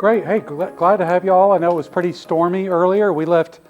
Great. Hey, glad to have you all. I know it was pretty stormy earlier. We left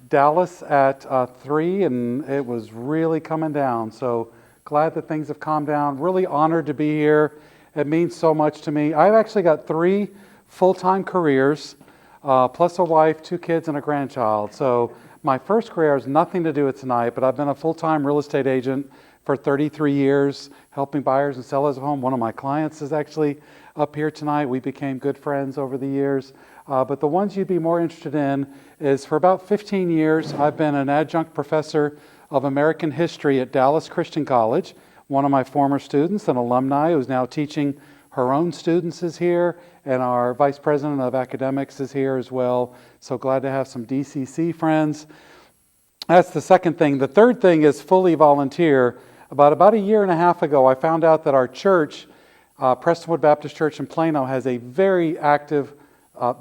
Dallas at 3 and it was really coming down. So glad that things have calmed down. Really honored to be here. It means so much to me. I've actually got 3 full-time careers, plus a wife, 2 kids, and a grandchild. So my first career has nothing to do with tonight, but I've been a full-time real estate agent for 33 years, helping buyers and sellers of home. One of my clients is actually up here tonight. We became good friends over the years. But the ones you'd be more interested in is for about 15 years, I've been an adjunct professor of American history at Dallas Christian College. One of my former students, an alumni who's now teaching her own students, is here, and our vice president of academics is here as well. So glad to have some DCC friends. That's the second thing. The third thing is fully volunteer. About a year and a half ago, I found out that our church, Prestonwood Baptist Church in Plano, has a very active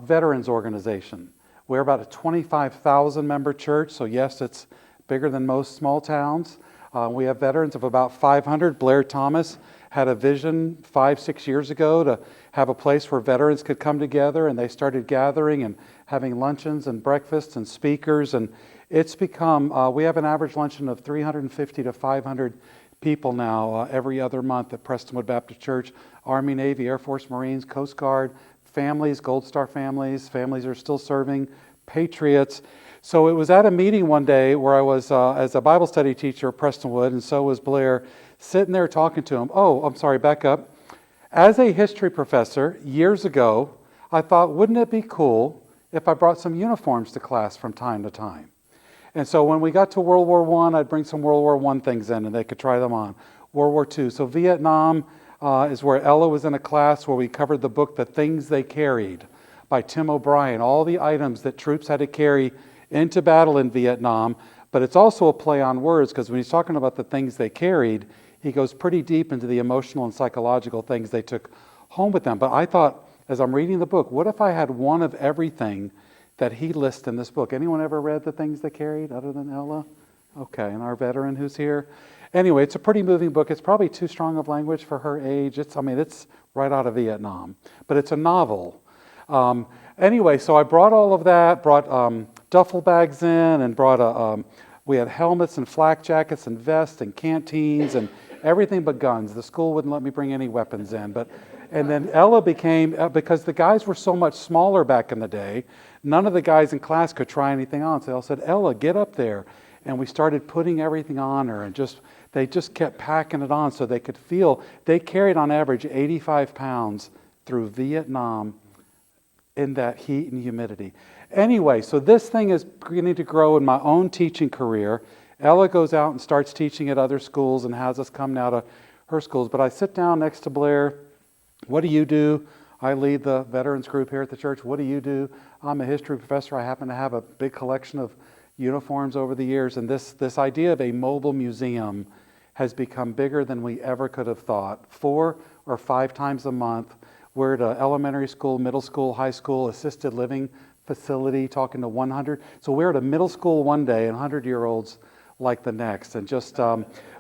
veterans organization. We're about a 25,000 member church, so yes, it's bigger than most small towns. We have veterans of about 500. Blair Thomas had a vision 5-6 years ago to have a place where veterans could come together, and they started gathering and having luncheons and breakfasts and speakers, and it's become, we have an average luncheon of 350 to 500 people now every other month at Prestonwood Baptist Church. Army, Navy, Air Force, Marines, Coast Guard, families, Gold Star families are still serving, patriots. So it was at a meeting one day where I was, as a Bible study teacher at Prestonwood, and so was Blair, sitting there talking to him. Oh, I'm sorry, back up. As a history professor years ago, I thought, wouldn't it be cool if I brought some uniforms to class from time to time? And so when we got to World War I, I'd bring some World War I things in and they could try them on. World War II. So Vietnam is where Ella was in a class where we covered the book, The Things They Carried, by Tim O'Brien. All the items that troops had to carry into battle in Vietnam. But it's also a play on words, because when he's talking about the things they carried, he goes pretty deep into the emotional and psychological things they took home with them. But I thought, as I'm reading the book, what if I had one of everything that he lists in this book? Anyone ever read The Things They Carried other than Ella? Okay, and our veteran who's here. Anyway, it's a pretty moving book. It's probably too strong of language for her age. It's right out of Vietnam, but it's a novel. Anyway, so I brought all of that, brought duffel bags in, and brought we had helmets and flak jackets and vests and canteens and everything but guns. The school wouldn't let me bring any weapons in, and then Ella became, because the guys were so much smaller back in the day, none of the guys in class could try anything on. So Ella said, Ella, get up there. And we started putting everything on her, and they just kept packing it on so they could feel. They carried on average 85 pounds through Vietnam in that heat and humidity. Anyway, so this thing is beginning to grow in my own teaching career. Ella goes out and starts teaching at other schools and has us come now to her schools. But I sit down next to Blair. What do you do? I lead the veterans group here at the church. What do you do? I'm a history professor. I happen to have a big collection of uniforms over the years. And this idea of a mobile museum has become bigger than we ever could have thought. 4 or 5 times a month, we're at an elementary school, middle school, high school, assisted living facility, talking to 100. So we're at a middle school one day and 100-year-olds like the next. And just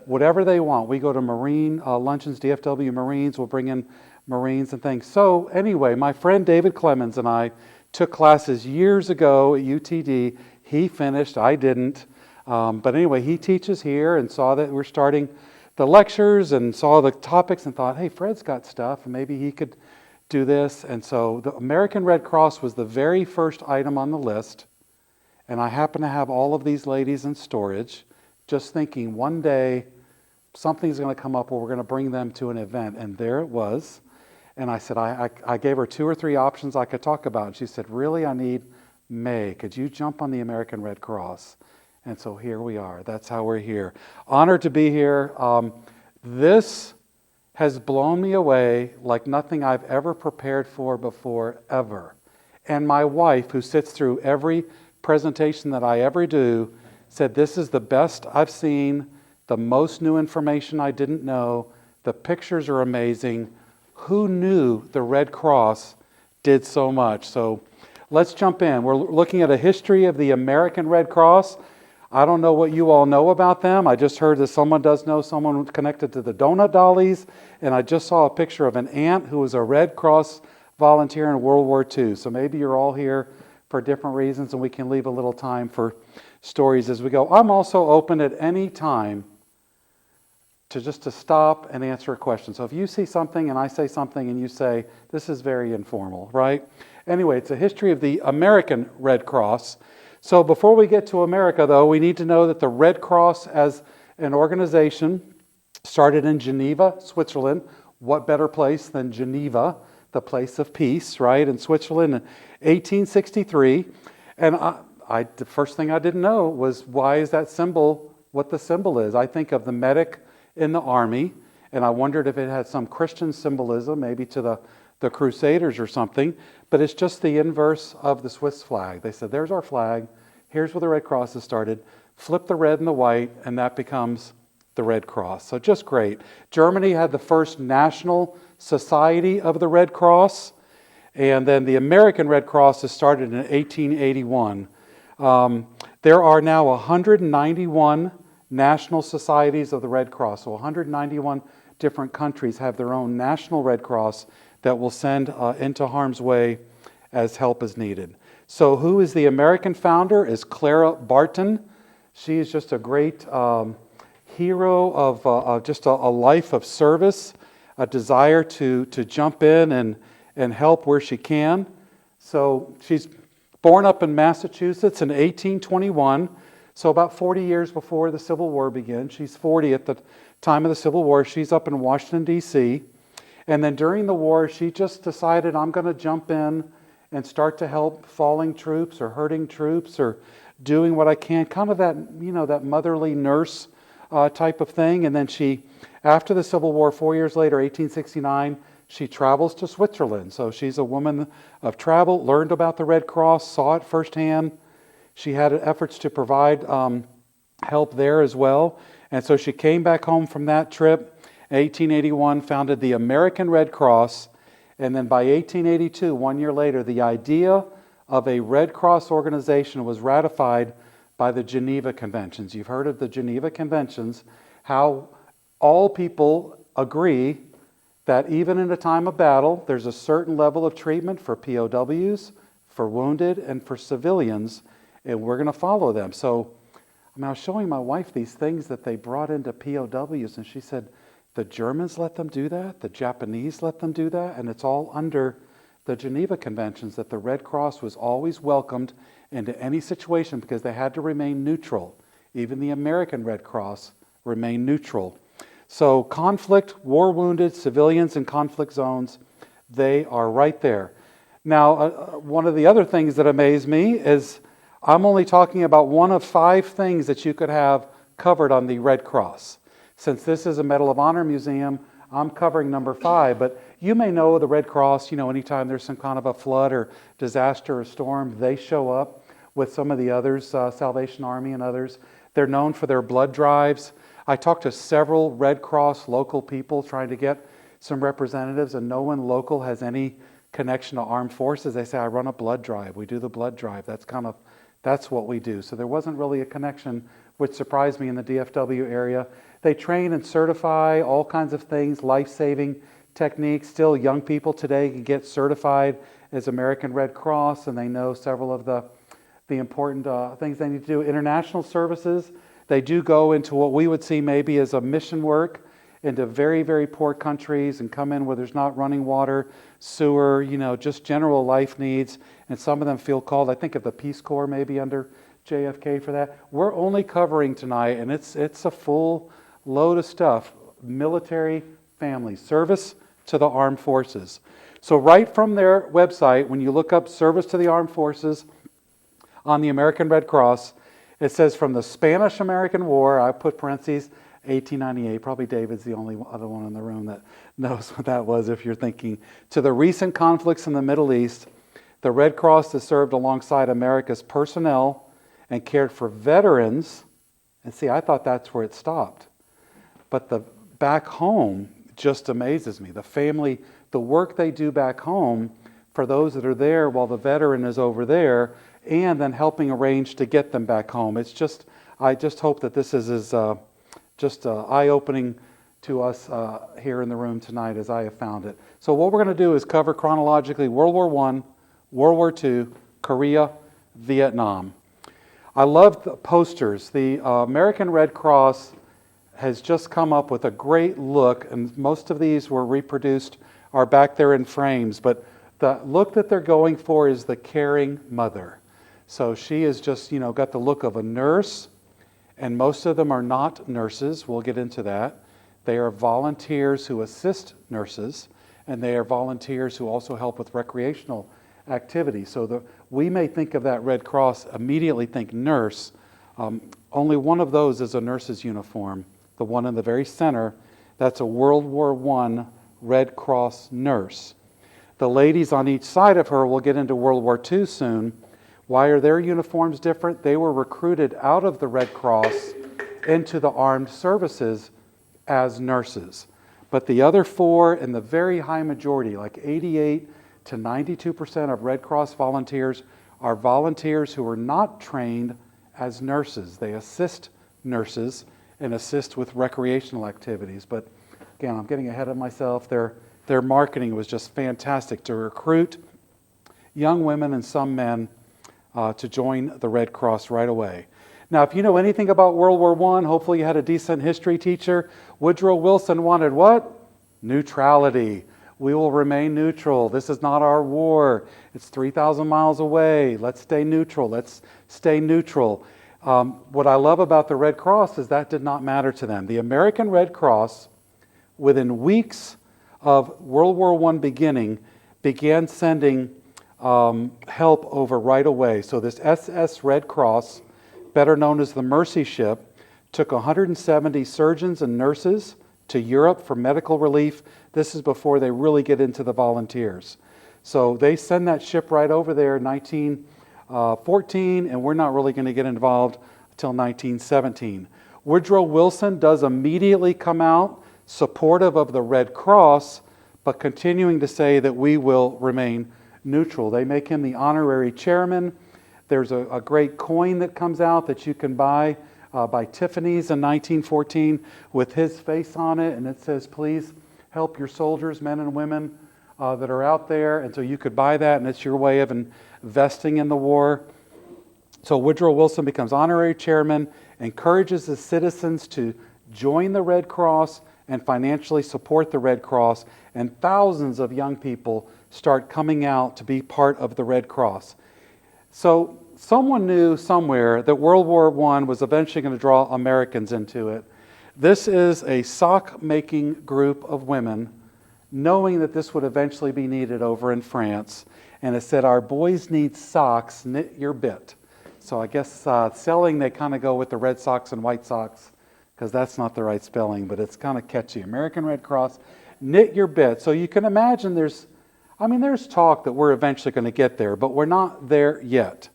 whatever they want. We go to Marine luncheons, DFW Marines. We'll bring in Marines and things. So anyway, my friend David Clemens and I took classes years ago at UTD. He finished, I didn't. But anyway, he teaches here and saw that we're starting the lectures and saw the topics and thought, hey, Fred's got stuff and maybe he could do this. And so the American Red Cross was the very first item on the list. And I happen to have all of these ladies in storage, just thinking one day something's going to come up where we're going to bring them to an event. And there it was. And I said, I gave her 2 or 3 options I could talk about. And she said, really, I need May. Could you jump on the American Red Cross? And so here we are. That's how we're here. Honored to be here. This has blown me away like nothing I've ever prepared for before, ever. And my wife, who sits through every presentation that I ever do, said this is the best I've seen, the most new information I didn't know. The pictures are amazing. Who knew the Red Cross did so much? So let's jump in. We're looking at a history of the American Red Cross. I don't know what you all know about them. I just heard that someone does know someone connected to the donut dollies, and I just saw a picture of an aunt who was a Red Cross volunteer in World War II. So maybe you're all here for different reasons, and we can leave a little time for stories as we go. I'm also open at any time to stop and answer a question. So if you see something and I say something and you say, this is very informal, right? Anyway, it's a history of the American Red Cross. So before we get to America, though, we need to know that the Red Cross as an organization started in Geneva, Switzerland. What better place than Geneva, the place of peace, right, in Switzerland in 1863. And the first thing I didn't know was, why is that symbol what the symbol is? I think of the medic in the army, and I wondered if it had some Christian symbolism, maybe to the Crusaders or something, but it's just the inverse of the Swiss flag. They said, there's our flag, here's where the Red Cross has started, flip the red and the white, and that becomes the Red Cross. So just great. Germany had the first national society of the Red Cross, and then the American Red Cross is started in 1881. There are now 191 national societies of the Red Cross. So 191 different countries have their own national Red Cross that will send into harm's way as help is needed. So who is the American founder is Clara Barton. She is just a great hero of just a life of service, a desire to jump in and help where she can. So she's born up in Massachusetts in 1821, so about 40 years before the Civil War begins. She's 40 at the time of the Civil War. She's up in Washington, D.C., and then during the war, she just decided, I'm going to jump in and start to help falling troops or hurting troops or doing what I can, kind of that, that motherly nurse type of thing. And then she, after the Civil War, 4 years later, 1869, she travels to Switzerland. So she's a woman of travel, learned about the Red Cross, saw it firsthand. She had efforts to provide help there as well. And so she came back home from that trip, 1881, founded the American Red Cross. And then by 1882, 1 year later, the idea of a Red Cross organization was ratified by the Geneva Conventions. You've heard of the Geneva Conventions, how all people agree that even in a time of battle, there's a certain level of treatment for POWs, for wounded, and for civilians, and we're going to follow them. So I was showing my wife these things that they brought into POWs, and she said, the Germans let them do that, the Japanese let them do that, and it's all under the Geneva Conventions that the Red Cross was always welcomed into any situation because they had to remain neutral. Even the American Red Cross remained neutral. So conflict, war wounded, civilians in conflict zones, they are right there. Now, one of the other things that amaze me is I'm only talking about one of 5 things that you could have covered on the Red Cross. Since this is a Medal of Honor museum, I'm covering number 5, but you may know the Red Cross, anytime there's some kind of a flood or disaster or storm, they show up with some of the others, Salvation Army and others. They're known for their blood drives. I talked to several Red Cross local people trying to get some representatives, and no one local has any connection to armed forces. They say, I run a blood drive. We do the blood drive. That's what we do. So there wasn't really a connection, which surprised me in the DFW area. They train and certify all kinds of things, life-saving techniques. Still, young people today can get certified as American Red Cross, and they know several of the important things they need to do. International services, they do go into what we would see maybe as a mission work into very, very poor countries and come in where there's not running water, sewer, just general life needs. And some of them feel called, I think of the Peace Corps maybe under JFK for that. We're only covering tonight, and it's a full load of stuff, military, family, service to the armed forces. So right from their website, when you look up service to the armed forces on the American Red Cross, it says from the Spanish-American War, I put parentheses, 1898, probably David's the only other one in the room that knows what that was if you're thinking, to the recent conflicts in the Middle East, the Red Cross has served alongside America's personnel and cared for veterans. And see, I thought that's where it stopped. But the back home just amazes me. The family, the work they do back home for those that are there while the veteran is over there, and then helping arrange to get them back home. I just hope that this is as just eye-opening to us here in the room tonight as I have found it. So what we're going to do is cover chronologically World War I, World War II, Korea, Vietnam. I love the posters. The American Red Cross has just come up with a great look, and most of these were reproduced, are back there in frames, but the look that they're going for is the caring mother. So she is just, got the look of a nurse, and most of them are not nurses. We'll get into that. They are volunteers who assist nurses, and they are volunteers who also help with recreational activities. So we may think of that Red Cross, immediately think nurse. Only one of those is a nurse's uniform. The one in the very center, that's a World War I Red Cross nurse. The ladies on each side of her, we'll get into World War II soon. Why are their uniforms different? They were recruited out of the Red Cross into the armed services as nurses. But the other four, and the very high majority, like 88 to 92% of Red Cross volunteers, are volunteers who are not trained as nurses. They assist nurses and assist with recreational activities. But again, I'm getting ahead of myself. Their marketing was just fantastic to recruit young women and some men to join the Red Cross right away. Now, if you know anything about World War I, hopefully you had a decent history teacher. Woodrow Wilson wanted what? Neutrality. We will remain neutral. This is not our war. It's 3,000 miles away. Let's stay neutral. Let's stay neutral. What I love about the Red Cross is that did not matter to them. The American Red Cross, within weeks of World War I beginning, began sending help over right away. So this SS Red Cross, better known as the Mercy Ship, took 170 surgeons and nurses to Europe for medical relief. This is before they really get into the volunteers. So they send that ship right over there in 1914, and we're not really going to get involved until 1917. Woodrow Wilson does immediately come out supportive of the Red Cross, but continuing to say that we will remain neutral. They make him the honorary chairman. There's a great coin that comes out that you can buy by Tiffany's in 1914 with his face on it, and it says, please help your soldiers, men and women that are out there. And so you could buy that, and it's your way of investing in the war. So Woodrow Wilson becomes honorary chairman, encourages the citizens to join the Red Cross and financially support the Red Cross, and thousands of young people start coming out to be part of the Red Cross. So someone knew somewhere that World War I was eventually going to draw Americans into it. This is a sock-making group of women, knowing that this would eventually be needed over in France. And it said, our boys need socks, knit your bit. So I guess selling, they kind of go with the Red Sox and White Sox, because that's not the right spelling, but it's kind of catchy. American Red Cross, knit your bit. So you can imagine there's talk that we're eventually going to get there, but we're not there yet.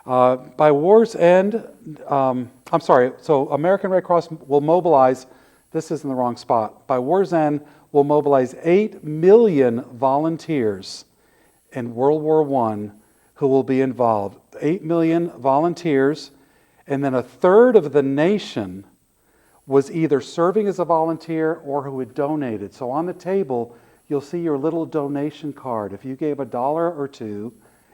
By war's end, so American Red Cross will mobilize, this is in the wrong spot, by war's end, will mobilize 8 million volunteers in World War I who will be involved. 8 million volunteers, and then a third of the nation was either serving as a volunteer or who had donated. So on the table, you'll see your little donation card. If you gave $1 or $2,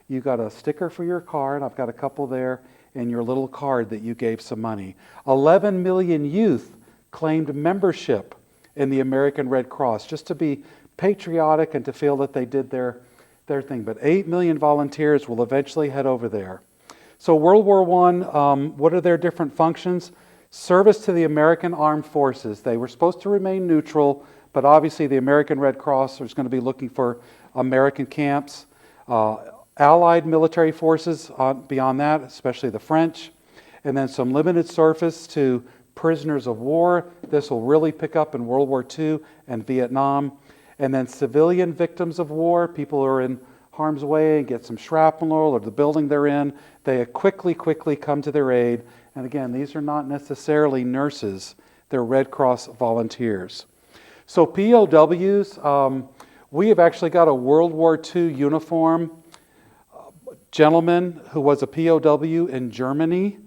you got a sticker for your card. I've got a couple there, and your little card that you gave some money. 11 million youth claimed membership in the American Red Cross, just to be patriotic and to feel that they did their thing. But 8 million volunteers will eventually head over there. So World War I, what are their different functions? Service to the American Armed Forces. They were supposed to remain neutral, but obviously the American Red Cross is going to be looking for American camps. Allied military forces beyond that, especially the French. And then some limited service to prisoners of war. This will really pick up in World War II and Vietnam. And then civilian victims of war, people who are in harm's way and get some shrapnel or the building they're in, they quickly come to their aid. And again, these are not necessarily nurses. They're Red Cross volunteers. So POWs, we have actually got a World War II uniform. Gentleman who was a POW in Germany,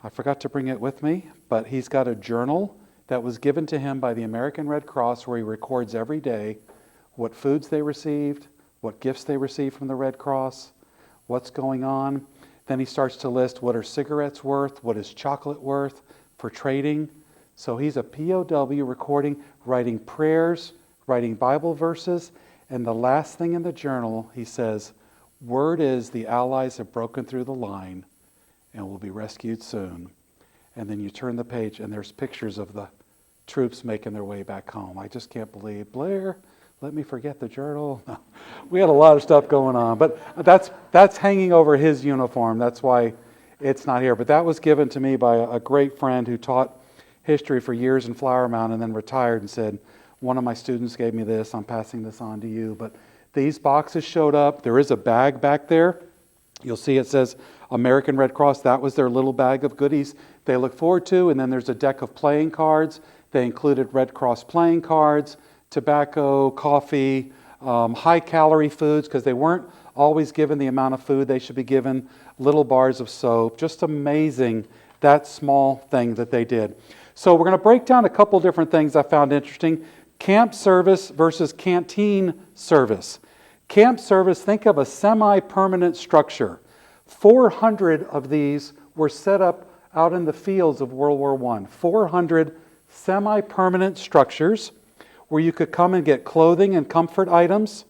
I forgot to bring it with me, but he's got a journal that was given to him by the American Red Cross, where he records every day what foods they received, what gifts they received from the Red Cross, what's going on. Then he starts to list what are cigarettes worth, what is chocolate worth for trading. So he's a POW recording, writing prayers, writing Bible verses, and the last thing in the journal, he says, word is the Allies have broken through the line and will be rescued soon. And then you turn the page and there's pictures of the troops making their way back home. I just can't believe, Blair, let me forget the journal. We had a lot of stuff going on, but that's hanging over his uniform. That's why it's not here. But that was given to me by a great friend who taught history for years in Flower Mound and then retired and said, one of my students gave me this, I'm passing this on to you. But these boxes showed up. There is a bag back there. You'll see it says American Red Cross. That was their little bag of goodies they look forward to. And then there's a deck of playing cards. They included Red Cross playing cards, tobacco, coffee, high-calorie foods, because they weren't always given the amount of food they should be given, little bars of soap. Just amazing, that small thing that they did. So we're going to break down a couple different things I found interesting. Camp service versus canteen service. Camp service, think of a semi-permanent structure. 400 of these were set up out in the fields of World War I. 400 semi-permanent structures where you could come and get clothing and comfort items,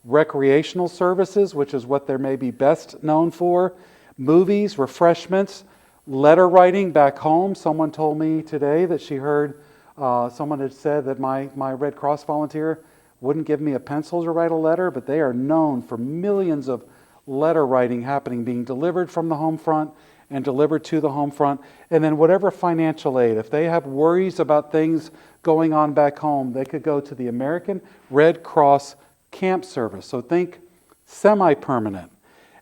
recreational services, which is what they're maybe best known for, movies, refreshments, letter writing back home. Someone told me today that she heard someone had said that my Red Cross volunteer wouldn't give me a pencil to write a letter, but they are known for millions of letter writing happening, being delivered from the home front and delivered to the home front. And then whatever financial aid, if they have worries about things going on back home, they could go to the American Red Cross camp service. So think semi-permanent.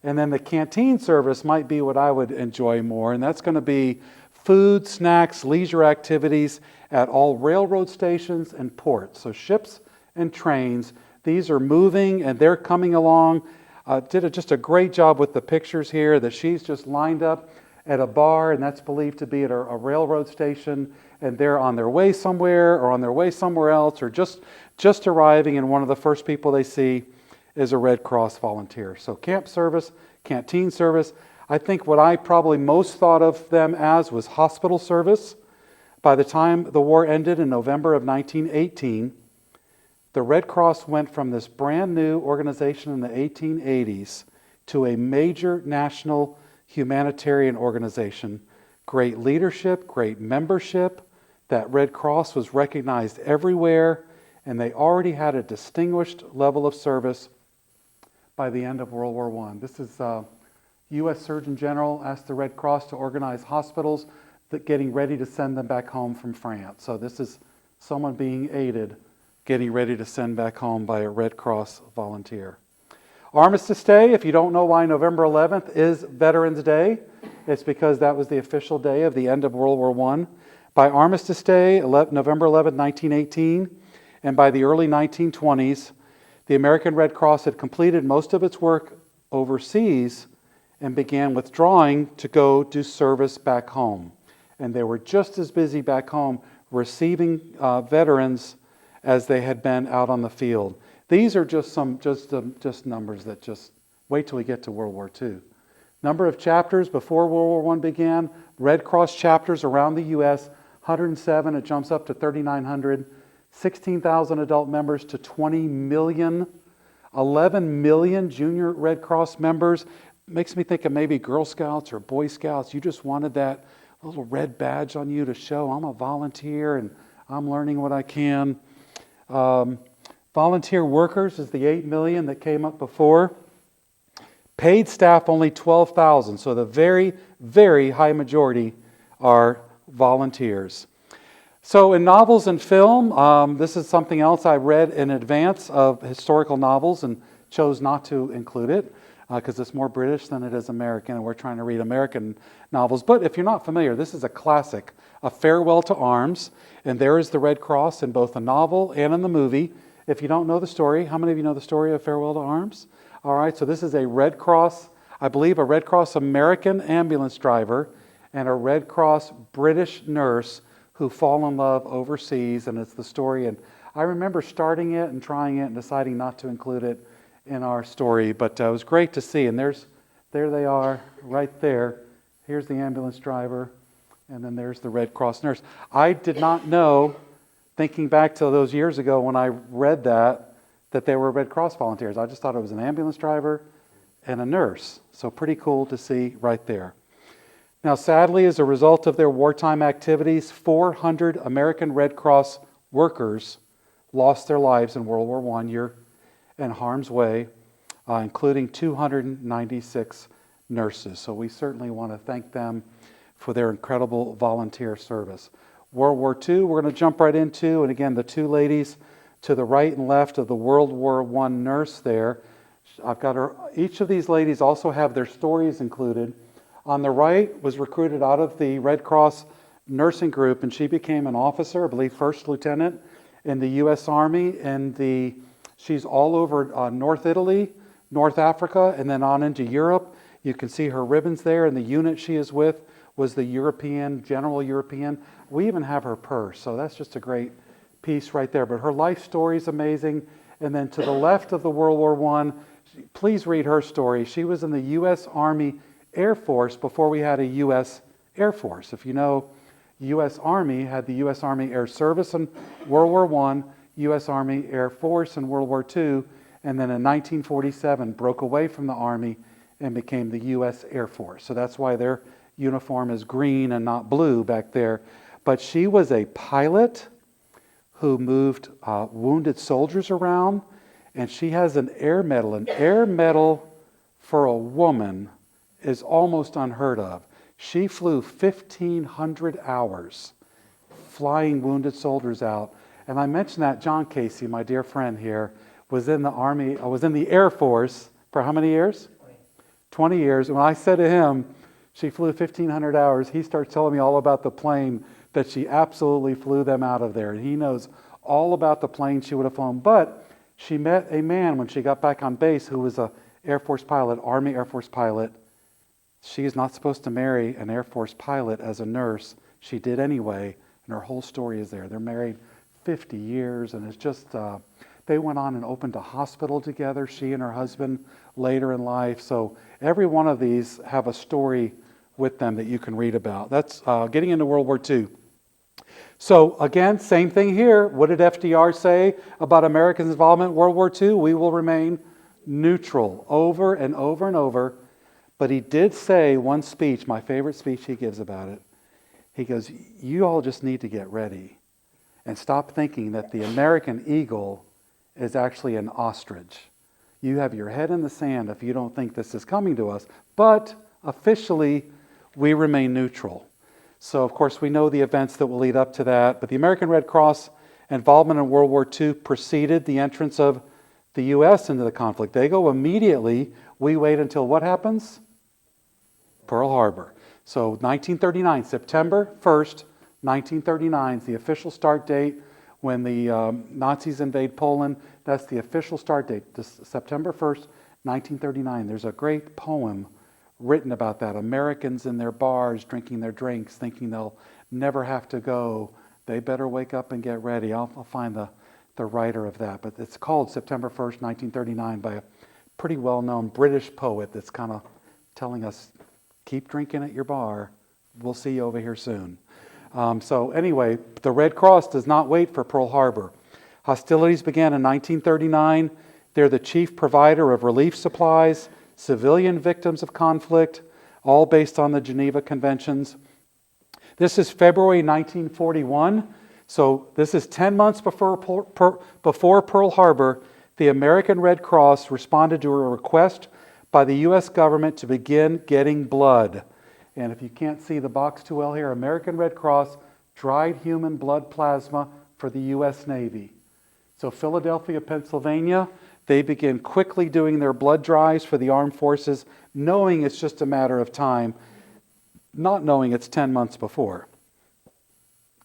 And then the canteen service might be what I would enjoy more, and that's going to be food, snacks, leisure activities at all railroad stations and ports. So ships and trains, these are moving and they're coming along. Did just a great job with the pictures here that she's just lined up at a bar, and that's believed to be at a railroad station, and they're on their way somewhere or on their way somewhere else or just arriving, and one of the first people they see is a Red Cross volunteer. So camp service, canteen service. I think what I probably most thought of them as was hospital service. By the time the war ended in November of 1918, the Red Cross went from this brand new organization in the 1880s to a major national humanitarian organization. Great leadership, great membership. That Red Cross was recognized everywhere, and they already had a distinguished level of service by the end of World War I. This is U.S. Surgeon General asked the Red Cross to organize hospitals that getting ready to send them back home from France. So this is someone being aided, getting ready to send back home by a Red Cross volunteer. Armistice Day, if you don't know why November 11th is Veterans Day, it's because that was the official day of the end of World War I. By Armistice Day, November 11, 1918, and by the early 1920s, the American Red Cross had completed most of its work overseas and began withdrawing to go do service back home. And they were just as busy back home receiving veterans as they had been out on the field. These are just numbers that just wait till we get to World War II. Number of chapters before World War I began, Red Cross chapters around the U.S., 107, it jumps up to 3,900, 16,000 adult members to 20 million, 11 million junior Red Cross members. Makes me think of maybe Girl Scouts or Boy Scouts. You just wanted that little red badge on you to show I'm a volunteer and I'm learning what I can. Volunteer workers is the 8 million that came up before. Paid staff only 12,000, so the very, very high majority are volunteers. So in novels and film, this is something else I read in advance of historical novels and chose not to include it because it's more British than it is American, and we're trying to read American novels. But if you're not familiar, this is a classic, A Farewell to Arms, and there is the Red Cross in both the novel and in the movie. If you don't know the story, how many of you know the story of Farewell to Arms? All right, so this is a Red Cross, I believe a Red Cross American ambulance driver and a Red Cross British nurse who fall in love overseas, and it's the story. And I remember starting it and trying it and deciding not to include it in our story, but it was great to see. And there they are, right there. Here's the ambulance driver, and then there's the Red Cross nurse. I did not know, thinking back to those years ago when I read that they were Red Cross volunteers. I just thought it was an ambulance driver and a nurse. So pretty cool to see right there. Now, sadly, as a result of their wartime activities, 400 American Red Cross workers lost their lives in World War I. You're in harm's way, including 296 nurses. So we certainly want to thank them for their incredible volunteer service. World War II, we're going to jump right into, and again, the two ladies to the right and left of the World War I nurse there. I've got her. Each of these ladies also have their stories included. On the right was recruited out of the Red Cross nursing group, and she became an officer, I believe first lieutenant in the U.S. Army. She's all over North Italy, North Africa, and then on into Europe. You can see her ribbons there, and the unit she is with was the General European. We even have her purse, so that's just a great piece right there. But her life story is amazing. And then to the left of the World War I, please read her story. She was in the U.S. Army Air Force before we had a U.S. Air Force. If you know, U.S. Army had the U.S. Army Air Service in World War I, U.S. Army Air Force in World War II, and then in 1947 broke away from the Army and became the U.S. Air Force. So that's why their uniform is green and not blue back there. But she was a pilot who moved wounded soldiers around, and she has an air medal. An air medal for a woman is almost unheard of. She flew 1,500 hours flying wounded soldiers out. And I mentioned that John Casey, my dear friend here, was in the Army, was in the Air Force for how many years? 20 years. And when I said to him, she flew 1,500 hours, he starts telling me all about the plane that she absolutely flew them out of there. And he knows all about the plane she would have flown. But she met a man when she got back on base who was an Air Force pilot, Army Air Force pilot. She is not supposed to marry an Air Force pilot as a nurse. She did anyway, and her whole story is there. They're married 50 years, and it's just, they went on and opened a hospital together, she and her husband, later in life. So every one of these have a story with them that you can read about. That's getting into World War II. So again, same thing here. What did FDR say about Americans' involvement in World War II? We will remain neutral over and over and over. But he did say one speech, my favorite speech he gives about it. He goes, you all just need to get ready and stop thinking that the American eagle is actually an ostrich. You have your head in the sand if you don't think this is coming to us. But officially, we remain neutral. So, of course, we know the events that will lead up to that. But the American Red Cross involvement in World War II preceded the entrance of the U.S. into the conflict. They go immediately. We wait until what happens? Pearl Harbor. So 1939, September 1st, 1939 is the official start date when the Nazis invade Poland. That's the official start date, September 1st, 1939. There's a great poem written about that. Americans in their bars drinking their drinks, thinking they'll never have to go. They better wake up and get ready. I'll find the writer of that. But it's called September 1st, 1939 by a pretty well-known British poet that's kind of telling us, keep drinking at your bar. We'll see you over here soon. So anyway, the Red Cross does not wait for Pearl Harbor. Hostilities began in 1939. They're the chief provider of relief supplies, civilian victims of conflict, all based on the Geneva Conventions. This is February 1941. So this is 10 months before Pearl Harbor. The American Red Cross responded to a request by the U.S. government to begin getting blood. And if you can't see the box too well here, American Red Cross, dried human blood plasma for the U.S. Navy. So Philadelphia, Pennsylvania, they begin quickly doing their blood drives for the armed forces, knowing it's just a matter of time, not knowing it's 10 months before.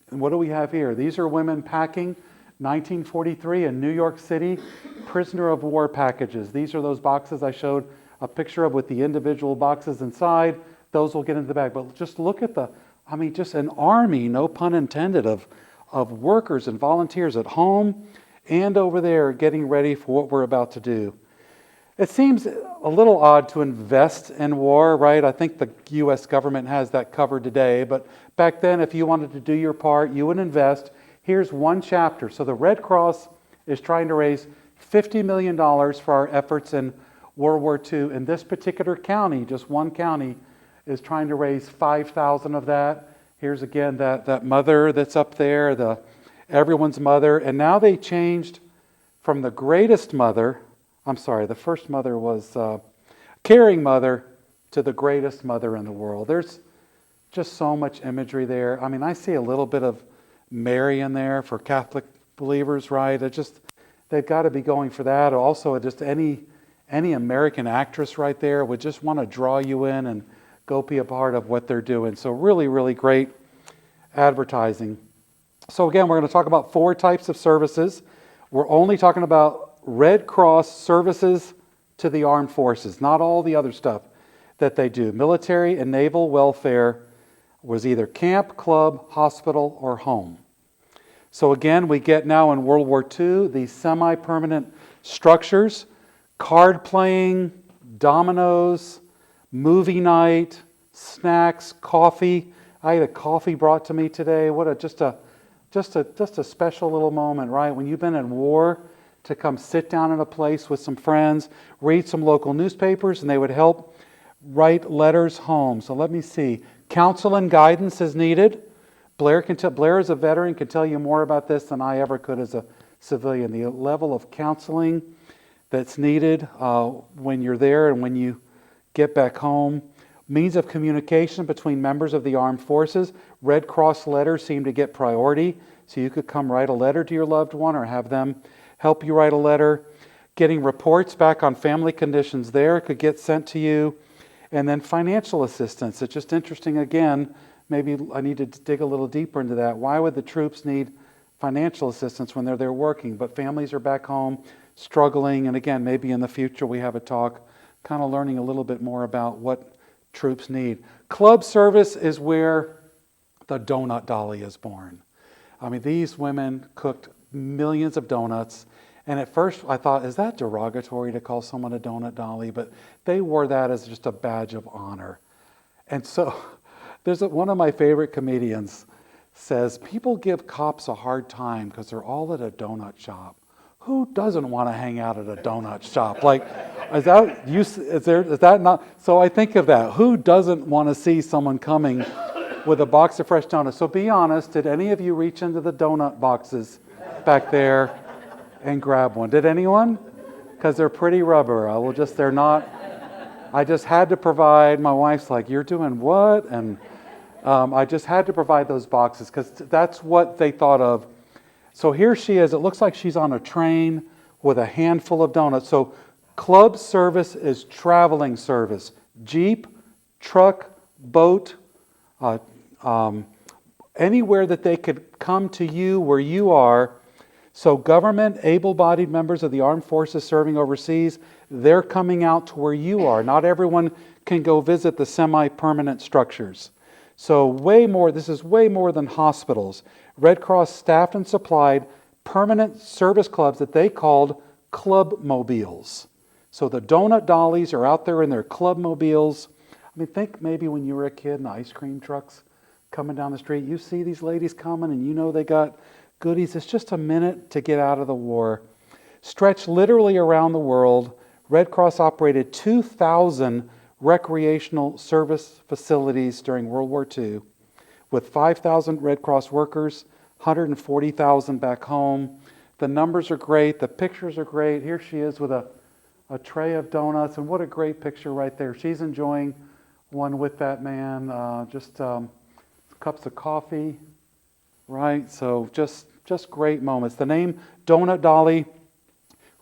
And what do we have here? These are women packing 1943 in New York City, prisoner of war packages. These are those boxes I showed a picture of with the individual boxes inside. Those will get into the bag. But just look at the I mean, just an army, no pun intended, of workers and volunteers at home and over there getting ready for what we're about to do. It seems a little odd to invest in war, right? I think the U.S. government has that covered today, but back then, if you wanted to do your part, you would invest. Here's one chapter. So the Red Cross is trying to raise $50 million for our efforts in World War II. In this particular county, just one county, is trying to raise 5,000 of that. Here's again that mother that's up there, everyone's mother. And now they changed from the greatest mother, the first mother was caring mother, to the greatest mother in the world. There's just so much imagery there. I mean, I see a little bit of Mary in there for Catholic believers, right? They've got to be going for that. Also, just any American actress right there would just want to draw you in and go be a part of what they're doing. So really, really great advertising. So again, we're going to talk about 4 types of services. We're only talking about Red Cross services to the armed forces, not all the other stuff that they do. Military and naval welfare was either camp, club, hospital, or home. So again, we get now in World War II these semi-permanent structures, card playing, dominoes, movie night, snacks, coffee. I had a coffee brought to me today. Just a special little moment, right? When you've been in war, to come sit down in a place with some friends, read some local newspapers, and they would help write letters home. So let me see. Counsel and guidance is needed. Blair as a veteran can tell you more about this than I ever could as a civilian. The level of counseling that's needed when you're there and when you get back home. Means of communication between members of the armed forces. Red Cross letters seem to get priority, so you could come write a letter to your loved one or have them help you write a letter. Getting reports back on family conditions there could get sent to you. And then financial assistance. It's just interesting again, maybe I need to dig a little deeper into that. Why would the troops need financial assistance when they're there working? But families are back home struggling, and again, maybe in the future we have a talk kind of learning a little bit more about what troops need. Club service is where the donut dolly is born. I mean, these women cooked millions of donuts, and at first I thought, is that derogatory to call someone a donut dolly? But they wore that as just a badge of honor. And so one of my favorite comedians says, people give cops a hard time because they're all at a donut shop. Who doesn't want to hang out at a donut shop? Like, is that not? So I think of that. Who doesn't want to see someone coming with a box of fresh donuts? So be honest, did any of you reach into the donut boxes back there and grab one? Did anyone? Because they're pretty rubber. They're not. I just had to provide. My wife's like, you're doing what? And I just had to provide those boxes because that's what they thought of. So here she is. It looks like she's on a train with a handful of donuts. So club service is traveling service. Jeep, truck, boat, anywhere that they could come to you where you are. So government, able-bodied members of the armed forces serving overseas, they're coming out to where you are. Not everyone can go visit the semi-permanent structures. So this is way more than hospitals. Red Cross staffed and supplied permanent service clubs that they called club mobiles. So the donut dollies are out there in their club mobiles. I mean, think maybe when you were a kid and the ice cream trucks coming down the street, you see these ladies coming and you know they got goodies. It's just a minute to get out of the war. Stretched literally around the world, Red Cross operated 2,000 recreational service facilities during World War II with 5,000 Red Cross workers, 140,000 back home. The numbers are great. The pictures are great. Here she is with a tray of donuts, and what a great picture right there. She's enjoying one with that man, cups of coffee, right? So just great moments. The name Donut Dolly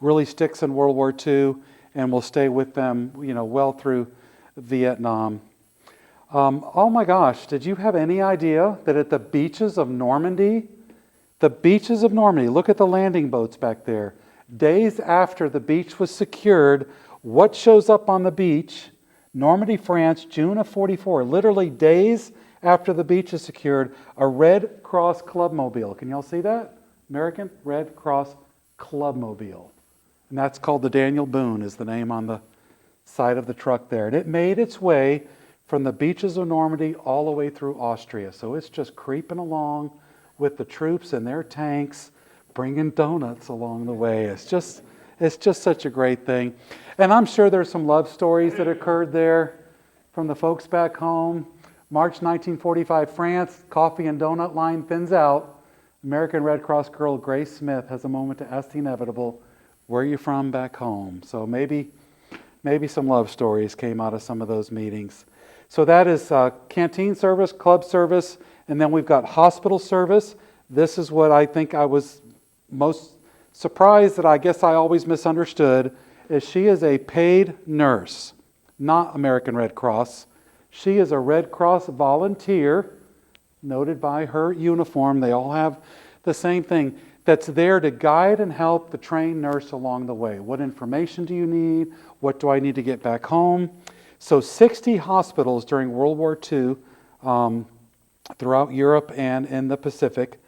really sticks in World War II and will stay with them, well through Vietnam. Oh my gosh, did you have any idea that at the beaches of Normandy, look at the landing boats back there. Days after the beach was secured, what shows up on the beach? Normandy, France, June of 44. Literally days after the beach is secured, a Red Cross Clubmobile. Can y'all see that? American Red Cross Clubmobile. And that's called the Daniel Boone, is the name on the side of the truck there. And it made its way from the beaches of Normandy all the way through Austria. So it's just creeping along with the troops and their tanks, bringing donuts along the way. It's just such a great thing. And I'm sure there's some love stories that occurred there from the folks back home. March 1945, France, coffee and donut line thins out. American Red Cross girl Grace Smith has a moment to ask the inevitable, where are you from back home? So maybe some love stories came out of some of those meetings. So that is canteen service, club service, and then we've got hospital service. This is what I think I was most surprised that I guess I always misunderstood, is she is a paid nurse, not American Red Cross. She is a Red Cross volunteer, noted by her uniform. They all have the same thing, that's there to guide and help the trained nurse along the way. What information do you need? What do I need to get back home? So 60 hospitals during World War II throughout Europe and in the Pacific.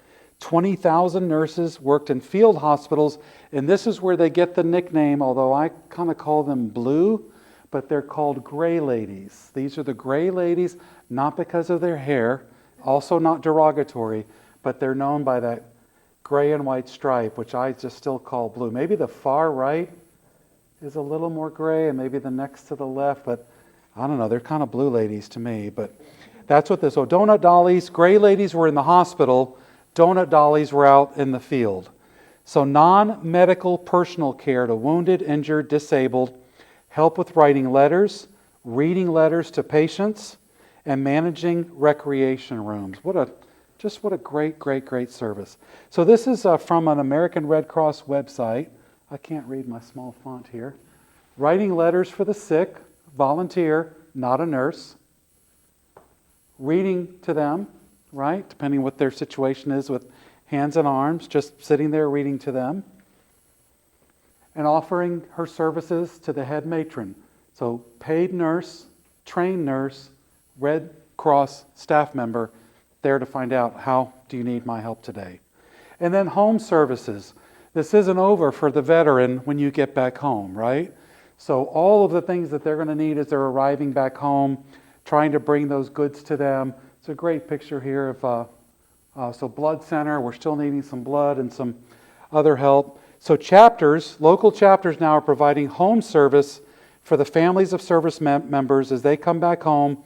20,000 nurses worked in field hospitals, and this is where they get the nickname, although I kind of call them blue, but they're called gray ladies. These are the gray ladies, not because of their hair, also not derogatory, but they're known by that gray and white stripe, which I just still call blue. Maybe the far right is a little more gray, and maybe the next to the left, but I don't know, they're kind of blue ladies to me, but that's what this. So donut dollies, gray ladies were in the hospital, donut dollies were out in the field. So non-medical personal care to wounded, injured, disabled, help with writing letters, reading letters to patients, and managing recreation rooms. What a great service. So this is from an American Red Cross website. I can't read my small font here. Writing letters for the sick, volunteer, not a nurse. Reading to them, right? Depending what their situation is with hands and arms, just sitting there reading to them. And offering her services to the head matron. So paid nurse, trained nurse, Red Cross staff member, there to find out, how do you need my help today? And then home services. This isn't over for the veteran when you get back home, right? So all of the things that they're going to need as they're arriving back home, trying to bring those goods to them. It's a great picture here of so blood center. We're still needing some blood and some other help. So chapters, local chapters now are providing home service for the families of service members as they come back home.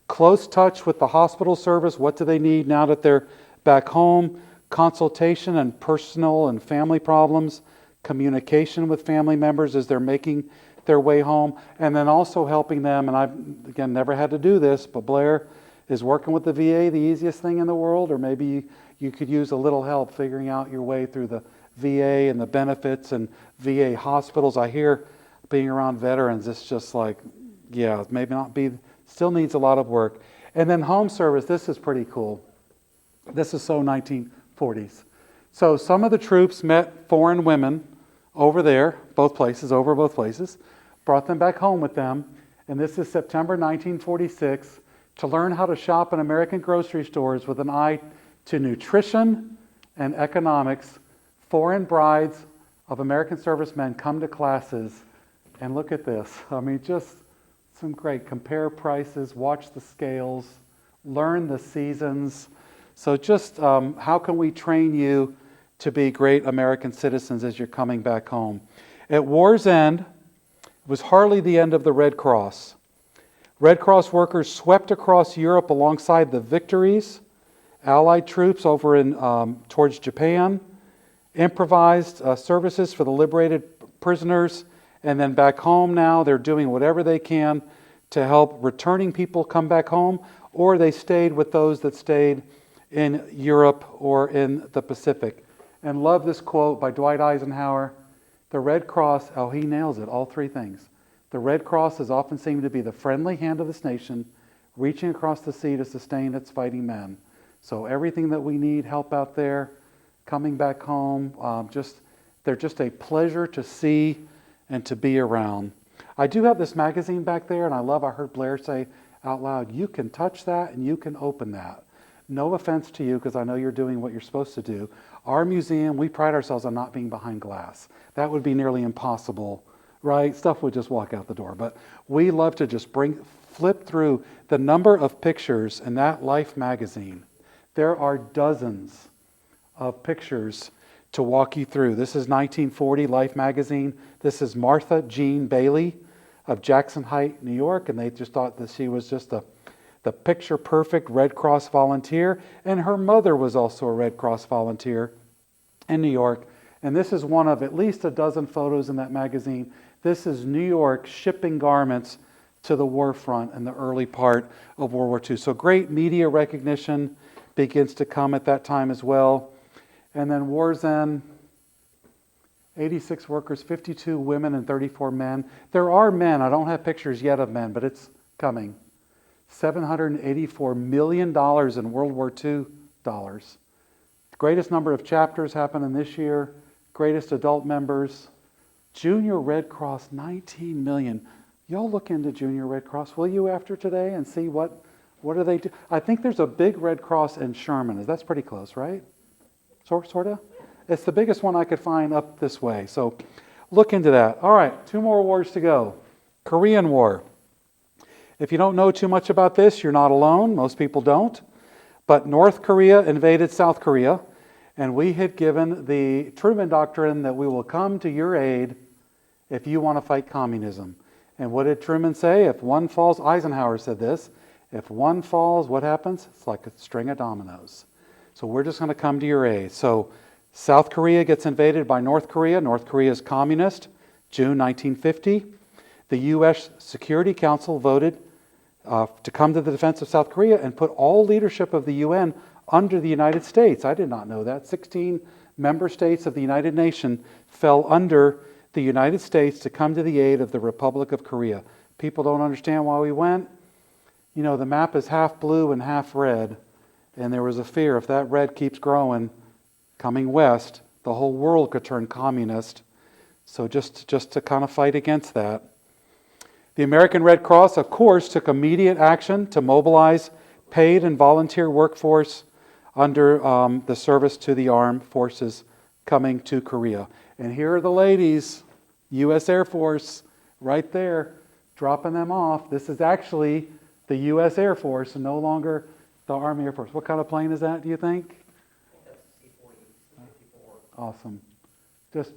Close touch with the hospital service. What do they need now that they're back home? Consultation and personal and family problems. Communication with family members as they're making their way home. And then also helping them, and I've, again, never had to do this, but Blair is working with the VA the easiest thing in the world, or maybe you could use a little help figuring out your way through the VA and the benefits and VA hospitals. I hear being around veterans, it's just like, yeah, maybe not be, still needs a lot of work. And then home service, this is pretty cool. This is so 1940s. So some of the troops met foreign women over there, both places, brought them back home with them. And this is September 1946, to learn how to shop in American grocery stores with an eye to nutrition and economics. Foreign brides of American servicemen come to classes, and look at this. I mean, just some great, compare prices, watch the scales, learn the seasons. So just how can we train you to be great American citizens as you're coming back home? At war's end, it was hardly the end of the Red Cross. Red Cross workers swept across Europe alongside the Victories, Allied troops over in towards Japan, improvised services for the liberated prisoners, and then back home now they're doing whatever they can to help returning people come back home, or they stayed with those that stayed in Europe or in the Pacific. And love this quote by Dwight Eisenhower, the Red Cross, oh, he nails it, all three things. The Red Cross has often seemed to be the friendly hand of this nation, reaching across the sea to sustain its fighting men. So everything that we need, help out there, coming back home, they're just a pleasure to see and to be around. I do have this magazine back there, and I heard Blair say, out loud, you can touch that and you can open that. No offense to you, because I know you're doing what you're supposed to do. Our museum, we pride ourselves on not being behind glass. That would be nearly impossible, right? Stuff would just walk out the door. But we love to just flip through the number of pictures in that Life magazine. There are dozens of pictures to walk you through. This is 1940 Life magazine. This is Martha Jean Bailey of Jackson Heights, New York, and they just thought that she was just the picture-perfect Red Cross volunteer, and her mother was also a Red Cross volunteer in New York. And this is one of at least a dozen photos in that magazine. This is New York shipping garments to the war front in the early part of World War II. So great media recognition begins to come at that time as well. And then war's end, 86 workers, 52 women and 34 men. There are men. I don't have pictures yet of men, but it's coming. $784 million in World War II dollars. Greatest number of chapters happen in this year. Greatest adult members. Junior Red Cross, 19 million. Y'all look into Junior Red Cross, will you, after today, and see what do they do? I think there's a big Red Cross in Sherman. That's pretty close, right? Sort of? It's the biggest one I could find up this way. So look into that. All right, 2 more wars to go. Korean War. If you don't know too much about this, you're not alone. Most people don't. But North Korea invaded South Korea, and we had given the Truman Doctrine that we will come to your aid if you want to fight communism. And what did Truman say? If one falls, Eisenhower said this, if one falls, what happens? It's like a string of dominoes. So we're just going to come to your aid. So South Korea gets invaded by North Korea. North Korea is communist, June 1950. The U.S. Security Council voted to come to the defense of South Korea and put all leadership of the UN under the United States. I did not know that. 16 member states of the United Nations fell under the United States to come to the aid of the Republic of Korea. People don't understand why we went. You know, the map is half blue and half red, and there was a fear if that red keeps growing, coming west, the whole world could turn communist. So just to kind of fight against that. The American Red Cross, of course, took immediate action to mobilize paid and volunteer workforce under the service to the armed forces coming to Korea. And here are the ladies, U.S. Air Force, right there, dropping them off. This is actually the U.S. Air Force and no longer the Army Air Force. What kind of plane is that, do you think? That's C-40, C-54. Awesome.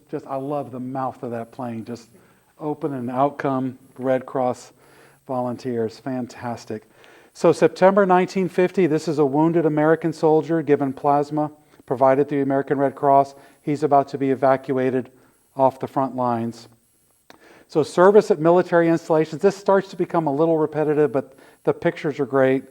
Just I love the mouth of that plane. Just open and out come Red Cross volunteers. Fantastic. So September 1950, this is a wounded American soldier given plasma provided through the American Red Cross. He's about to be evacuated off the front lines. So service at military installations. This starts to become a little repetitive, but the pictures are great.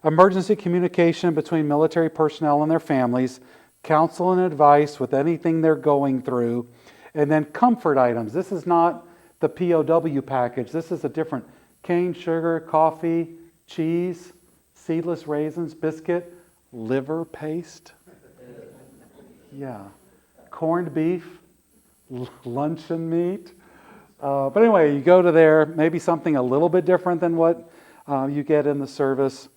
Emergency communication between military personnel and their families. Counsel and advice with anything they're going through. And then comfort items. This is not the POW package. This is a different cane sugar, coffee, cheese, seedless raisins, biscuit, liver paste. Yeah. Corned beef, luncheon meat. But anyway, you go to there, maybe something a little bit different than what you get in the service.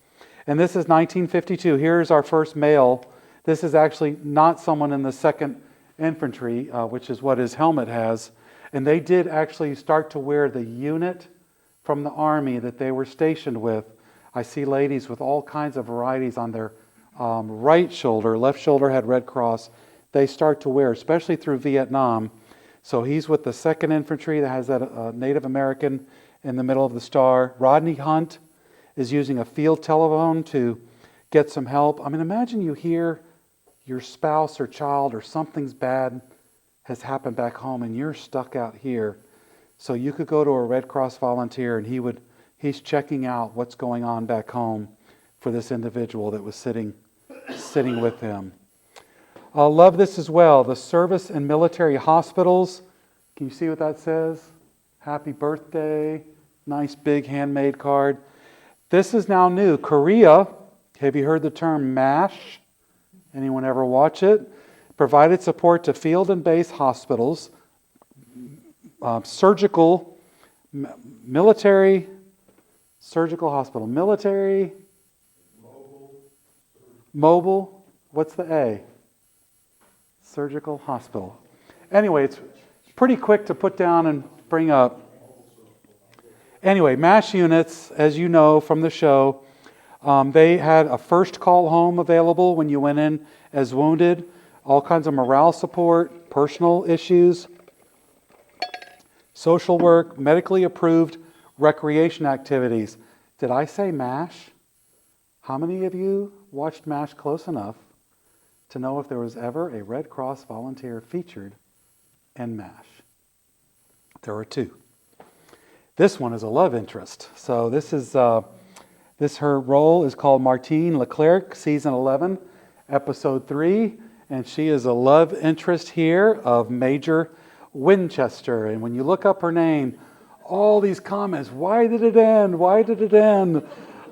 And this is 1952. Here's our first male. This is actually not someone in the 2nd Infantry, which is what his helmet has. And they did actually start to wear the unit from the Army that they were stationed with. I see ladies with all kinds of varieties on their right shoulder. Left shoulder had Red Cross. They start to wear, especially through Vietnam. So he's with the 2nd Infantry that has that Native American in the middle of the star. Rodney Hunt is using a field telephone to get some help. I mean, imagine you hear your spouse or child or something's bad has happened back home and you're stuck out here. So you could go to a Red Cross volunteer and he's checking out what's going on back home for this individual that was sitting with him. I love this as well. The service in military hospitals. Can you see what that says? Happy birthday. Nice big handmade card. This is now new. Korea, have you heard the term MASH? Anyone ever watch it? Provided support to field and base hospitals, surgical, military, Surgical hospital. Military. Mobile. What's the A? Surgical hospital. Anyway, it's pretty quick to put down and bring up. Anyway, MASH units, as you know from the show, they had a first call home available when you went in as wounded, all kinds of morale support, personal issues, social work, medically approved recreation activities. Did I say MASH? How many of you watched MASH close enough to know if there was ever a Red Cross volunteer featured in MASH? There were 2. This one is a love interest. So her role is called Martine Leclerc, season 11, episode 3, and she is a love interest here of Major Winchester. And when you look up her name, all these comments, why did it end? Why did it end?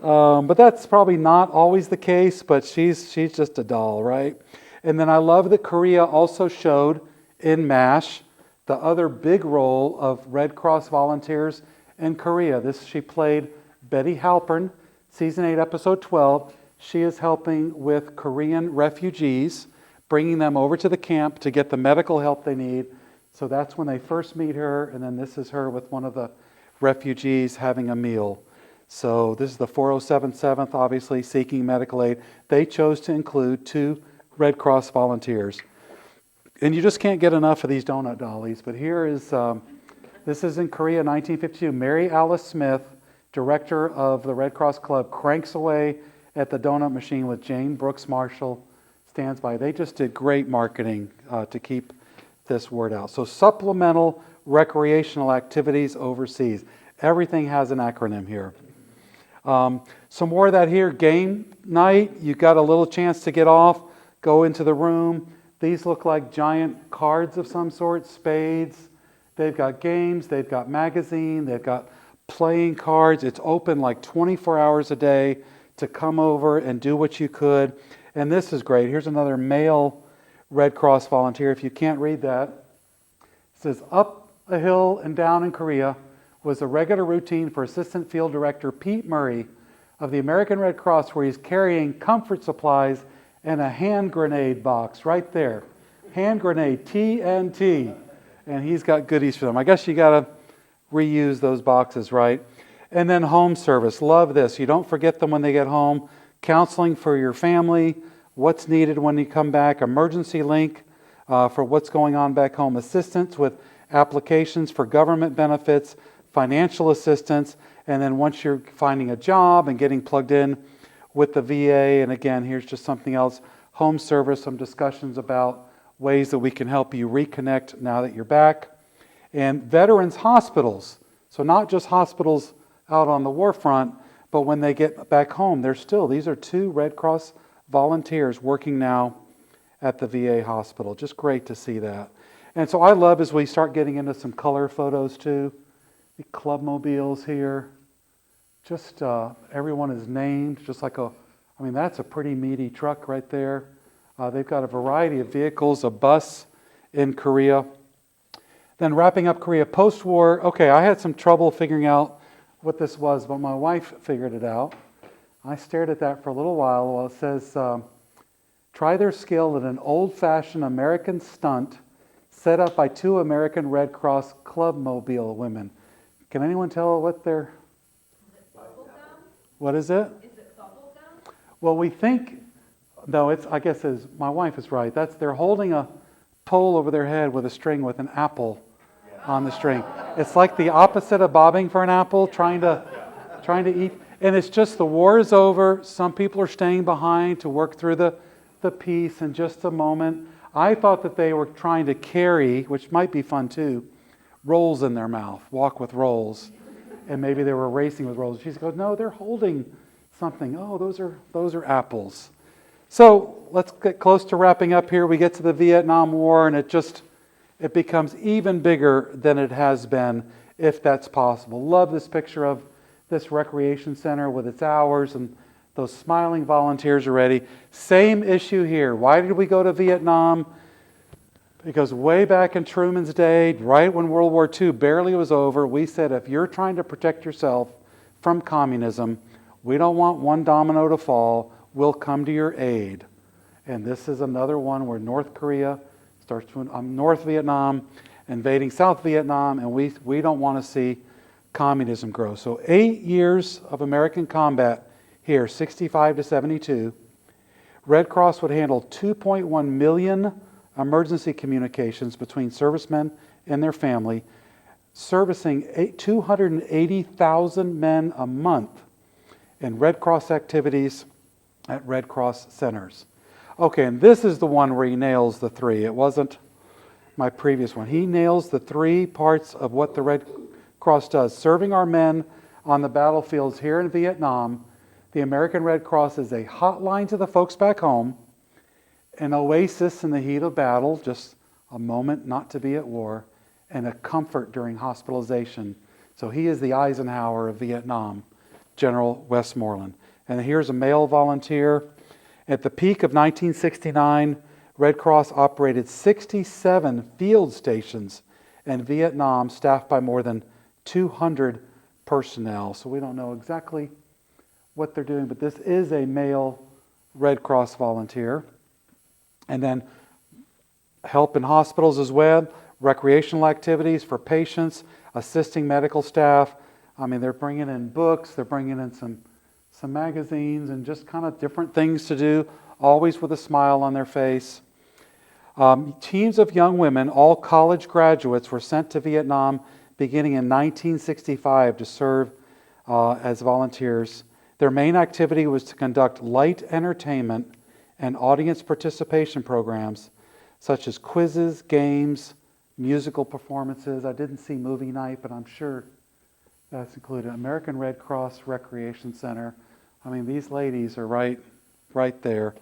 But that's probably not always the case, but she's just a doll, right? And then I love that Korea also showed in MASH the other big role of Red Cross volunteers in Korea. She played Betty Halpern, season 8, episode 12. She is helping with Korean refugees, bringing them over to the camp to get the medical help they need. So that's when they first meet her, and then this is her with one of the refugees having a meal. So this is the 4077th, obviously, seeking medical aid. They chose to include 2 Red Cross volunteers. And you just can't get enough of these donut dollies. But here is, this is in Korea, 1952. Mary Alice Smith, director of the Red Cross Club, cranks away at the donut machine with Jane Brooks Marshall, stands by. They just did great marketing to keep this word out. So supplemental recreational activities overseas. Everything has an acronym here. Some more of that here. Game night. You got a little chance to get off, go into the room. These look like giant cards of some sort, spades. They've got games, they've got magazine, they've got playing cards. It's open like 24 hours a day to come over and do what you could. And this is great. Here's another male Red Cross volunteer. If you can't read that, it says, up a hill and down in Korea was a regular routine for Assistant Field Director Pete Murray of the American Red Cross, where he's carrying comfort supplies and a hand grenade box right there. Hand grenade, TNT. And he's got goodies for them. I guess you got to reuse those boxes, right? And then home service. Love this. You don't forget them when they get home. Counseling for your family. What's needed when you come back. Emergency link for what's going on back home. Assistance with applications for government benefits. Financial assistance. And then once you're finding a job and getting plugged in with the VA, and again, here's just something else, home service, some discussions about ways that we can help you reconnect now that you're back. And veterans hospitals, so not just hospitals out on the war front, but when they get back home, these are 2 Red Cross volunteers working now at the VA hospital. Just great to see that. And so I love as we start getting into some color photos too, the clubmobiles here. Just everyone is named, just like that's a pretty meaty truck right there. They've got a variety of vehicles, a bus in Korea. Then wrapping up Korea post-war. Okay, I had some trouble figuring out what this was, but my wife figured it out. I stared at that for a little while it says, try their skill at an old-fashioned American stunt set up by 2 American Red Cross clubmobile women. Can anyone tell what they're... What is it? Is it bubble gum? Well, we think, no, my wife is right. They're holding a pole over their head with a string with an apple on the string. It's like the opposite of bobbing for an apple, trying to eat. And it's just the war is over. Some people are staying behind to work through the peace in just a moment. I thought that they were trying to carry, which might be fun too, rolls in their mouth, walk with rolls. And maybe they were racing with rolls. She goes, no, they're holding something. Oh, those are apples. So let's get close to wrapping up here. We get to the Vietnam War, and it becomes even bigger than it has been, if that's possible. Love this picture of this recreation center with its hours and those smiling volunteers already. Same issue here. Why did we go to Vietnam? Because way back in Truman's day, right when World War II barely was over, we said if you're trying to protect yourself from communism. We don't want one domino to fall. We'll come to your aid. And this is another one where North Korea starts to North Vietnam, invading South Vietnam, and we don't want to see communism grow. So 8 years of American combat here, 65 to 72. Red Cross would handle 2.1 million emergency communications between servicemen and their family, servicing 280,000 men a month in Red Cross activities at Red Cross centers. Okay, and this is the one where he nails the three. It wasn't my previous one. He nails the three parts of what the Red Cross does. Serving our men on the battlefields here in Vietnam, the American Red Cross is a hotline to the folks back home, an oasis in the heat of battle, just a moment not to be at war, and a comfort during hospitalization. So he is the Eisenhower of Vietnam, General Westmoreland. And here's a male volunteer. At the peak of 1969, Red Cross operated 67 field stations in Vietnam, staffed by more than 200 personnel. So we don't know exactly what they're doing, but this is a male Red Cross volunteer. And then help in hospitals as well, recreational activities for patients, assisting medical staff. I mean, they're bringing in books, they're bringing in some magazines, and just kind of different things to do, always with a smile on their face. Teams of young women, all college graduates, were sent to Vietnam beginning in 1965 to serve as volunteers. Their main activity was to conduct light entertainment and audience participation programs, such as quizzes, games, musical performances. I didn't see movie night, but I'm sure that's included. American Red Cross Recreation Center. I mean, these ladies are right there.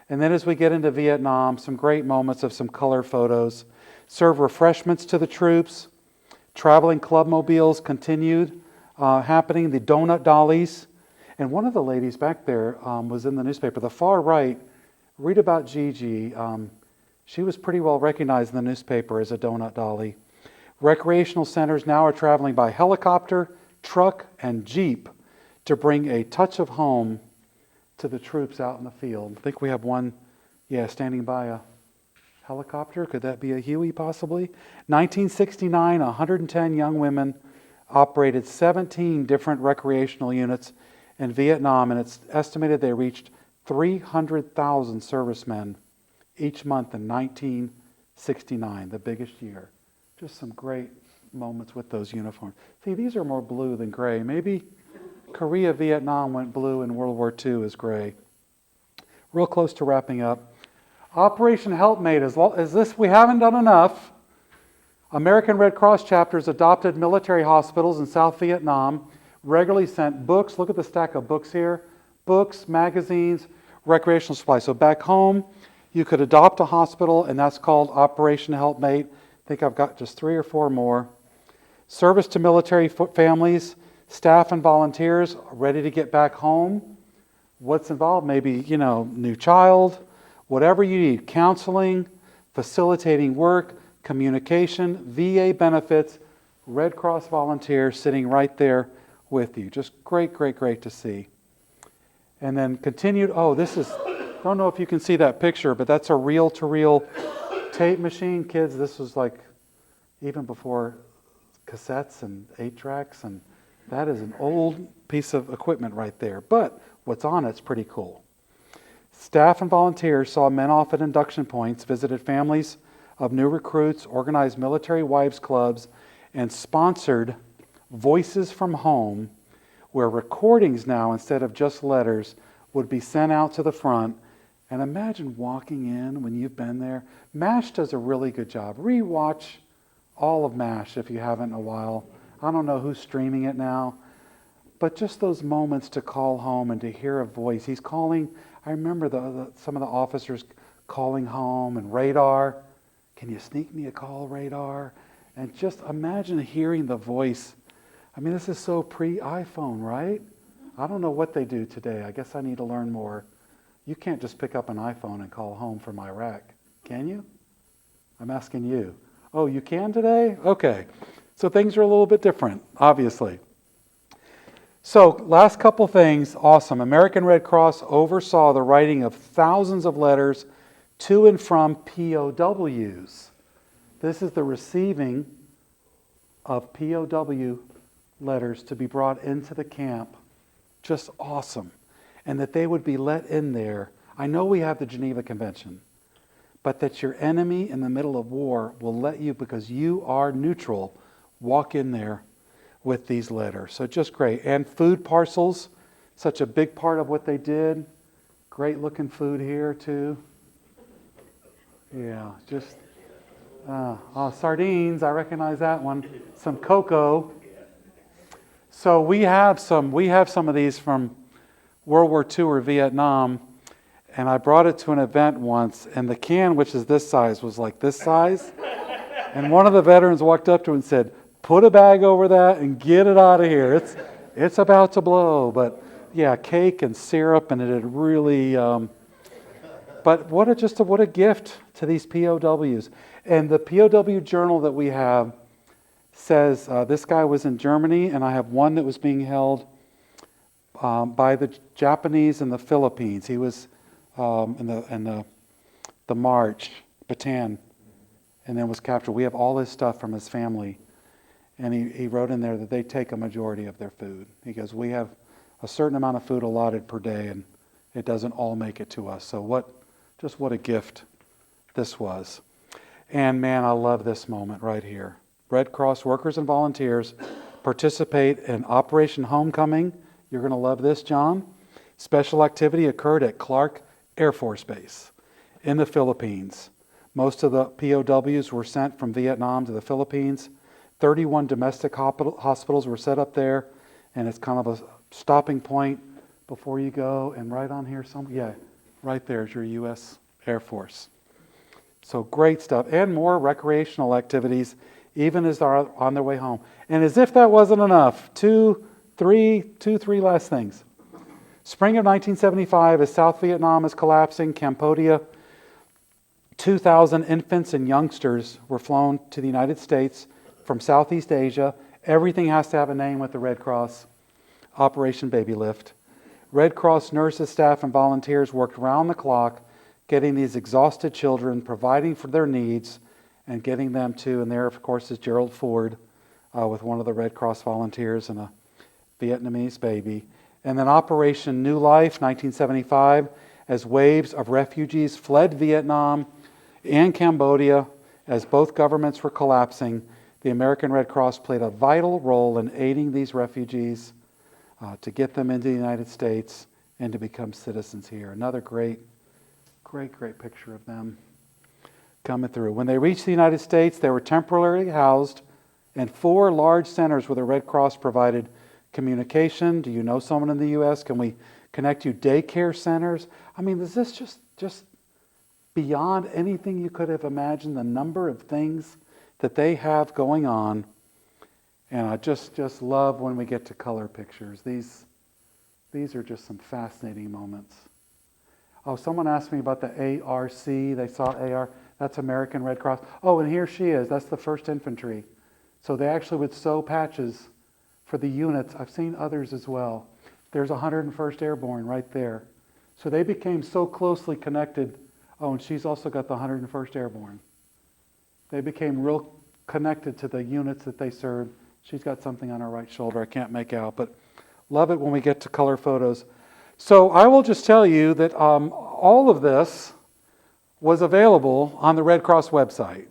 And then as we get into Vietnam, some great moments of some color photos. Serve refreshments to the troops. Traveling club mobiles continued happening. The donut dollies. And one of the ladies back there was in the newspaper. The far right, read about Gigi. She was pretty well recognized in the newspaper as a donut dolly. Recreational centers now are traveling by helicopter, truck, and jeep to bring a touch of home to the troops out in the field. I think we have one, standing by a helicopter. Could that be a Huey possibly? 1969, 110 young women operated 17 different recreational units in Vietnam, and it's estimated they reached 300,000 servicemen each month in 1969, the biggest year. Just some great moments with those uniforms. See, these are more blue than gray. Maybe Korea, Vietnam went blue and World War II is gray. Real close to wrapping up. Operation Helpmate, as this we haven't done enough. American Red Cross chapters adopted military hospitals in South Vietnam, regularly sent books. Look at the stack of books here. Books, magazines, recreational supplies. So back home, you could adopt a hospital, and that's called Operation Helpmate. I think I've got just 3 or 4 more. Service to military families, staff and volunteers ready to get back home. What's involved? Maybe, new child, whatever you need. Counseling, facilitating work, communication, VA benefits, Red Cross volunteers sitting right there with you. Just great, great, great to see. And then continued, I don't know if you can see that picture, but that's a reel-to-reel tape machine. Kids, this was like even before cassettes and 8-tracks, and that is an old piece of equipment right there. But what's on it's pretty cool. Staff and volunteers saw men off at induction points, visited families of new recruits, organized military wives clubs, and sponsored Voices from Home, where recordings now, instead of just letters, would be sent out to the front. And imagine walking in when you've been there. MASH does a really good job. Rewatch all of MASH if you haven't in a while. I don't know who's streaming it now. But just those moments to call home and to hear a voice. He's calling, I remember some of the officers calling home, and radar. Can you sneak me a call, radar? And just imagine hearing the voice. I mean, this is so pre-iPhone, right? I don't know what they do today. I guess I need to learn more. You can't just pick up an iPhone and call home from Iraq, can you? I'm asking you. Oh, you can today? Okay. So things are a little bit different, obviously. So, last couple things, awesome. American Red Cross oversaw the writing of thousands of letters to and from POWs. This is the receiving of POW letters to be brought into the camp. Just awesome. And that they would be let in there. I know we have the Geneva Convention, but that your enemy in the middle of war will let you, because you are neutral, walk in there with these letters. So just great. And food parcels, such a big part of what they did. Great looking food here too. Yeah, just sardines, I recognize that one. Some cocoa. So we have some of these from World War II or Vietnam, and I brought it to an event once, and the can, which is this size, was like this size. And one of the veterans walked up to it and said, "Put a bag over that and get it out of here. It's about to blow." But yeah, cake and syrup, and it had really. But what a gift to these POWs. And the POW journal that we have says this guy was in Germany, and I have one that was being held by the Japanese in the Philippines. He was in the March, Bataan, and then was captured. We have all his stuff from his family. And he wrote in there that they take a majority of their food. He goes, we have a certain amount of food allotted per day, and it doesn't all make it to us. So what a gift this was. And man, I love this moment right here. Red Cross workers and volunteers participate in Operation Homecoming. You're going to love this, John. Special activity occurred at Clark Air Force Base in the Philippines. Most of the POWs were sent from Vietnam to the Philippines. 31 domestic hospitals were set up there, and it's kind of a stopping point before you go. And right on here, right there is your U.S. Air Force. So great stuff, and more recreational activities, even as they're on their way home. And as if that wasn't enough, two, three last things. Spring of 1975, as South Vietnam is collapsing, Cambodia, 2,000 infants and youngsters were flown to the United States from Southeast Asia. Everything has to have a name with the Red Cross. Operation Baby Lift. Red Cross nurses, staff, and volunteers worked round the clock getting these exhausted children, providing for their needs, and getting them to, and there, of course, is Gerald Ford with one of the Red Cross volunteers and a Vietnamese baby. And then Operation New Life, 1975, as waves of refugees fled Vietnam and Cambodia, as both governments were collapsing, the American Red Cross played a vital role in aiding these refugees to get them into the United States and to become citizens here. Another great picture of them coming through. When they reached the United States, they were temporarily housed in 4 large centers where the Red Cross provided communication. Do you know someone in the U.S.? Can we connect you? Daycare centers. I mean, is this just beyond anything you could have imagined, the number of things that they have going on. And I just love when we get to color pictures. These are just some fascinating moments. Oh, someone asked me about the ARC. They saw AR. That's American Red Cross. Oh, and here she is. That's the 1st Infantry. So they actually would sew patches for the units. I've seen others as well. There's 101st Airborne right there. So they became so closely connected. Oh, and she's also got the 101st Airborne. They became real connected to the units that they served. She's got something on her right shoulder I can't make out, but love it when we get to color photos. So I will just tell you that all of this was available on the Red Cross website.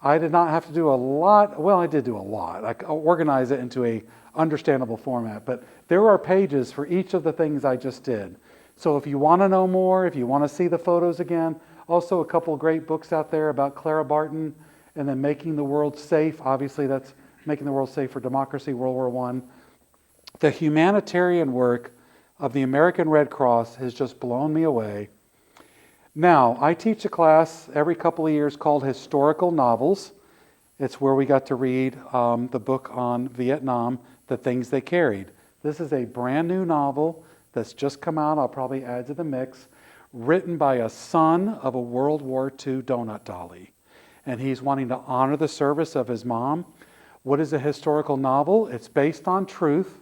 I did not have to do a lot. Well, I did do a lot. I organized it into a understandable format, but there are pages for each of the things I just did. So if you want to know more, if you want to see the photos again, also a couple of great books out there about Clara Barton, and then Making the World Safe. Obviously, that's Making the World Safe for Democracy, World War I. The humanitarian work of the American Red Cross has just blown me away. Now, I teach a class every couple of years called Historical Novels. It's where we got to read the book on Vietnam, The Things They Carried. This is a brand new novel that's just come out. I'll probably add to the mix. Written by a son of a World War II donut dolly. And he's wanting to honor the service of his mom. What is a historical novel? It's based on truth,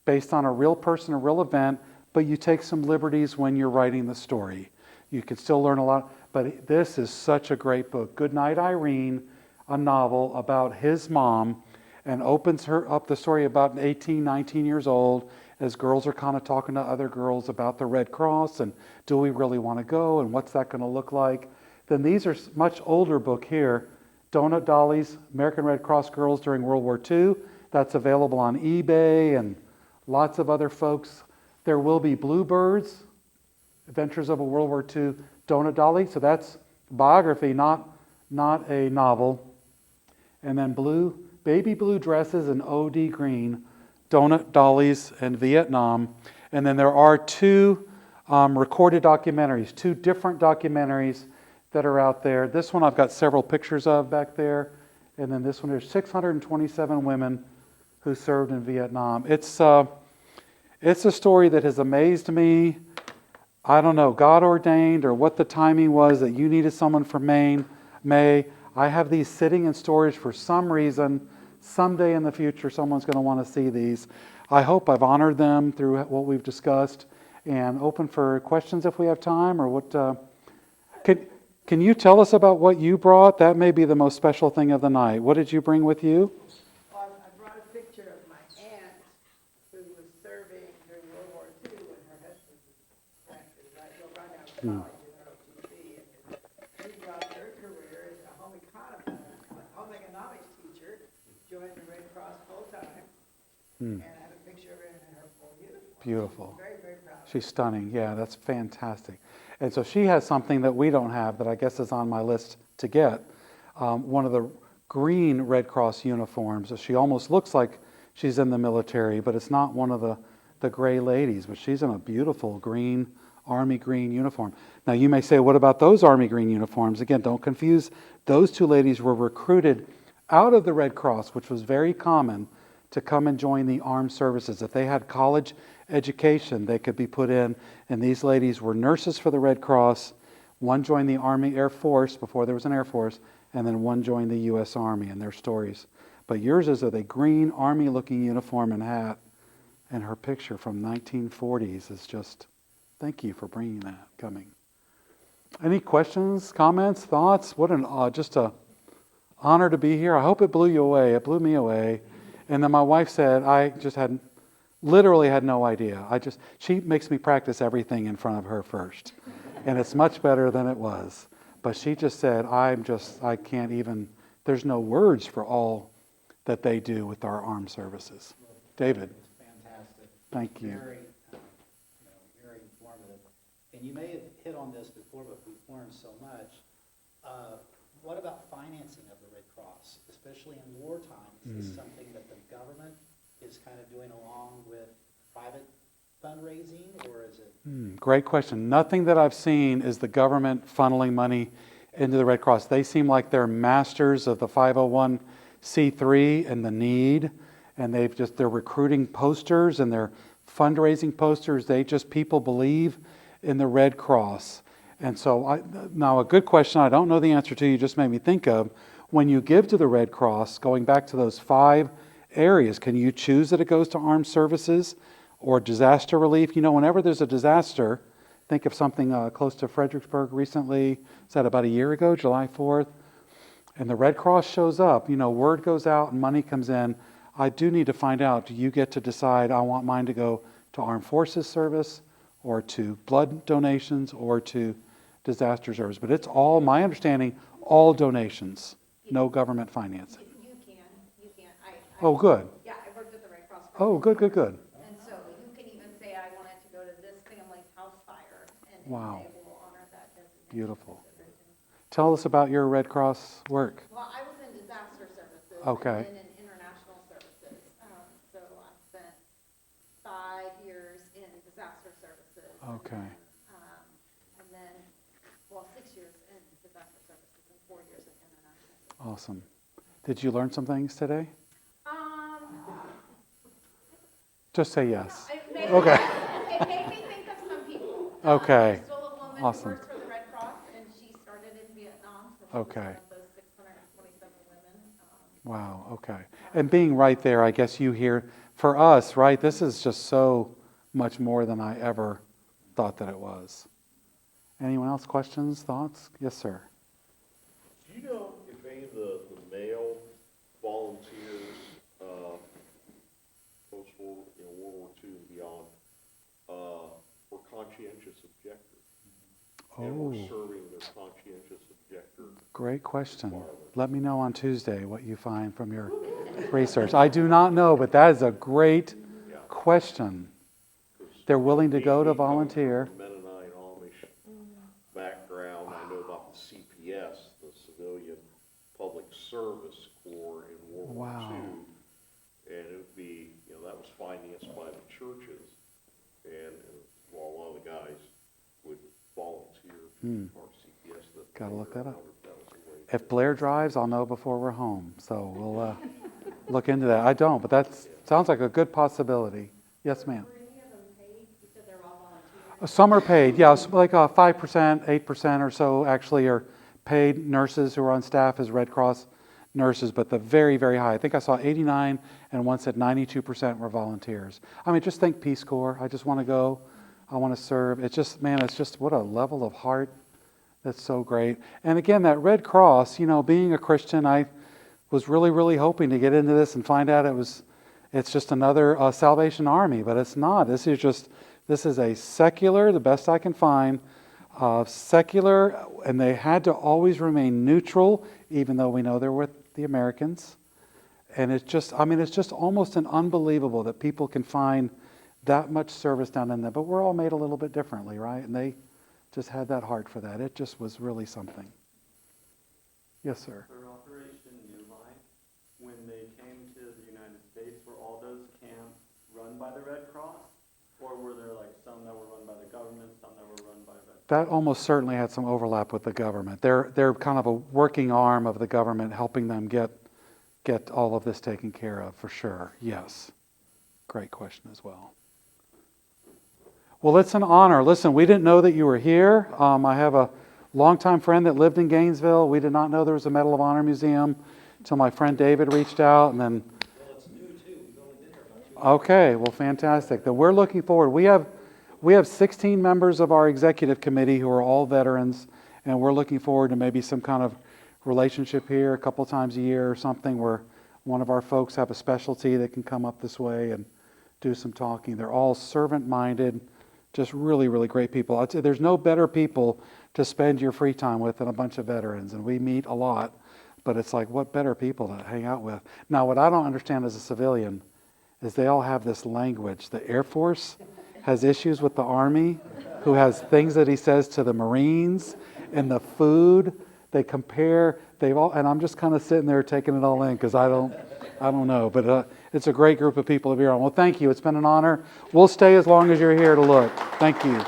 based on a real person, a real event, but you take some liberties when you're writing the story. You can still learn a lot, but this is such a great book. Goodnight, Irene, a novel about his mom, and opens her up the story about 18, 19 years old, as girls are kind of talking to other girls about the Red Cross, and do we really want to go, and what's that going to look like? Then these are much older book here, Donut Dolly's American Red Cross Girls During World War II. That's available on eBay and lots of other folks. There will be Bluebirds, Adventures of a World War II Donut Dolly. So that's biography, not a novel. And then baby blue dresses and OD green, Donut Dollies in Vietnam. And then there are two recorded documentaries, two different documentaries that are out there. This one I've got several pictures of back there. And then this one, there's 627 women who served in Vietnam. It's a story that has amazed me. I don't know, God ordained or what the timing was that you needed someone from May. I have these sitting in storage for some reason. Someday in the future, someone's going to want to see these. I hope I've honored them through what we've discussed, and open for questions if we have time. Or what? Can you tell us about what you brought? That may be the most special thing of the night. What did you bring with you? Well, I brought a picture of my aunt who was serving during World War II when her husband was drafted right out of college in ROTC. And she dropped her career as a home economics teacher, joined the Red Cross full time, and I have a picture of her in her full uniform. Beautiful. Very, very proud. She's stunning. Yeah, that's fantastic. And so she has something that we don't have that I guess is on my list to get. One of the green Red Cross uniforms. She almost looks like she's in the military, but it's not one of the gray ladies. But she's in a beautiful green, army green uniform. Now you may say, what about those army green uniforms? Again, don't confuse. Those two ladies were recruited out of the Red Cross, which was very common, to come and join the armed services. If they had college education, they could be put in. And these ladies were nurses for the Red Cross. One joined the Army Air Force before there was an Air Force, and then one joined the U.S. Army, and their stories. But yours is a green army-looking uniform and hat, and her picture from 1940s is just, thank you for bringing that, coming. Any questions, comments, thoughts? What an just a honor to be here. I hope it blew you away. It blew me away. And then my wife said, I just literally had no idea. She makes me practice everything in front of her first. And it's much better than it was. But she just said, I can't even, there's no words for all that they do with our armed services. David. It's fantastic. Thank you. Very, very informative. And you may have hit on this before, but we've learned so much. What about financing of the Red Cross, especially in wartime? Is this something that the government is kind of doing along with private fundraising, or is it? Great question. Nothing that I've seen is the government funneling money into the Red Cross. They seem like they're masters of the 501c3 and the need, and they're recruiting posters and they're fundraising posters. People believe in the Red Cross. And so now a good question I don't know the answer to, you just made me think of, when you give to the Red Cross, going back to those 5 areas, can you choose that it goes to armed services or disaster relief? Whenever there's a disaster, think of something close to Fredericksburg recently. Is that about a year ago, July 4th? And the Red Cross shows up. Word goes out and money comes in. I do need to find out, do you get to decide, I want mine to go to Armed Forces Service or to blood donations or to disaster service? But it's all, my understanding, all donations, no government financing. You can. Oh, good. Yeah, I worked at the Red Cross. Oh, good. And so you can even say, I want it to go to this family's house fire, and Wow. they will honor that designation. Beautiful. Tell us about your Red Cross work. Well, I was in disaster services. Okay. And then in international services. So I spent 5 years in disaster services. Okay. And then, 6 years in disaster services and 4 years in international. Awesome. Did you learn some things today? Just say yes. Okay. It made me think of some people. Okay. There's still a woman Awesome. who works for the Red Cross, and she started in Vietnam. So she Okay. was one of those 627 women. Wow, okay. And being right there, I guess you hear, for us, right, this is just so much more than I ever thought that it was. Anyone else, questions, thoughts? Yes, sir. Do you know if any of the male volunteers, post-war, World War II and beyond, were conscientious objectors? And were serving their conscientious objector? Great question. Let me know on Tuesday what you find from your research. I do not know, but that is a great question. They're willing to go to volunteer. Mennonite Amish background, I know about the CPS, the Civilian Public Service Corps in World War Wow. II, and it would be, that was financed by the churches, and well, a lot of the guys would volunteer for CPS. Gotta look that up. That was a way. If Blair drives, I'll know before we're home. So we'll look into that. I don't, but that sounds like a good possibility. Yes, ma'am. Were any of them paid? You said they're all volunteers. Some are paid, yeah, so like 5%, 8% or so actually are paid nurses who are on staff as Red Cross nurses, but the very, very high. I think I saw 89 and one said 92% were volunteers. I mean, just think Peace Corps. I just want to go. I want to serve. It's just, man, it's just what a level of heart. That's so great. And again, that Red Cross, being a Christian, I was really, really hoping to get into this and find out it's just another Salvation Army, but it's not. This is a secular, the best I can find, secular, and they had to always remain neutral, even though we know they're with the Americans. And it's just almost an unbelievable that people can find that much service down in there. But we're all made a little bit differently, right? And they just had that heart for that. It just was really something. Yes, sir. For Operation New Life, when they came to the United States, were all those camps run by the Red Cross? Or were there like some that were run by the government, some that were run by Red Cross? That almost certainly had some overlap with the government. They're kind of a working arm of the government helping them get all of this taken care of, for sure. Yes. Great question as well. Well, it's an honor. Listen, we didn't know that you were here. I have a longtime friend that lived in Gainesville. We did not know there was a Medal of Honor museum until my friend David reached out, and then. Well, it's new too. We've only been here about 2 years. Okay, well, fantastic. Then we're looking forward. We have 16 members of our executive committee who are all veterans, and we're looking forward to maybe some kind of relationship here a couple times a year or something where one of our folks have a specialty that can come up this way and do some talking. They're all servant-minded, just really, really great people. I'd say there's no better people to spend your free time with than a bunch of veterans, and we meet a lot, but it's like, what better people to hang out with? Now, what I don't understand as a civilian is they all have this language. The Air Force has issues with the Army, who has things that he says to the Marines, and the food. They compare, and I'm just kind of sitting there taking it all in because I don't know. But it's a great group of people to be around. Well, thank you. It's been an honor. We'll stay as long as you're here to look. Thank you.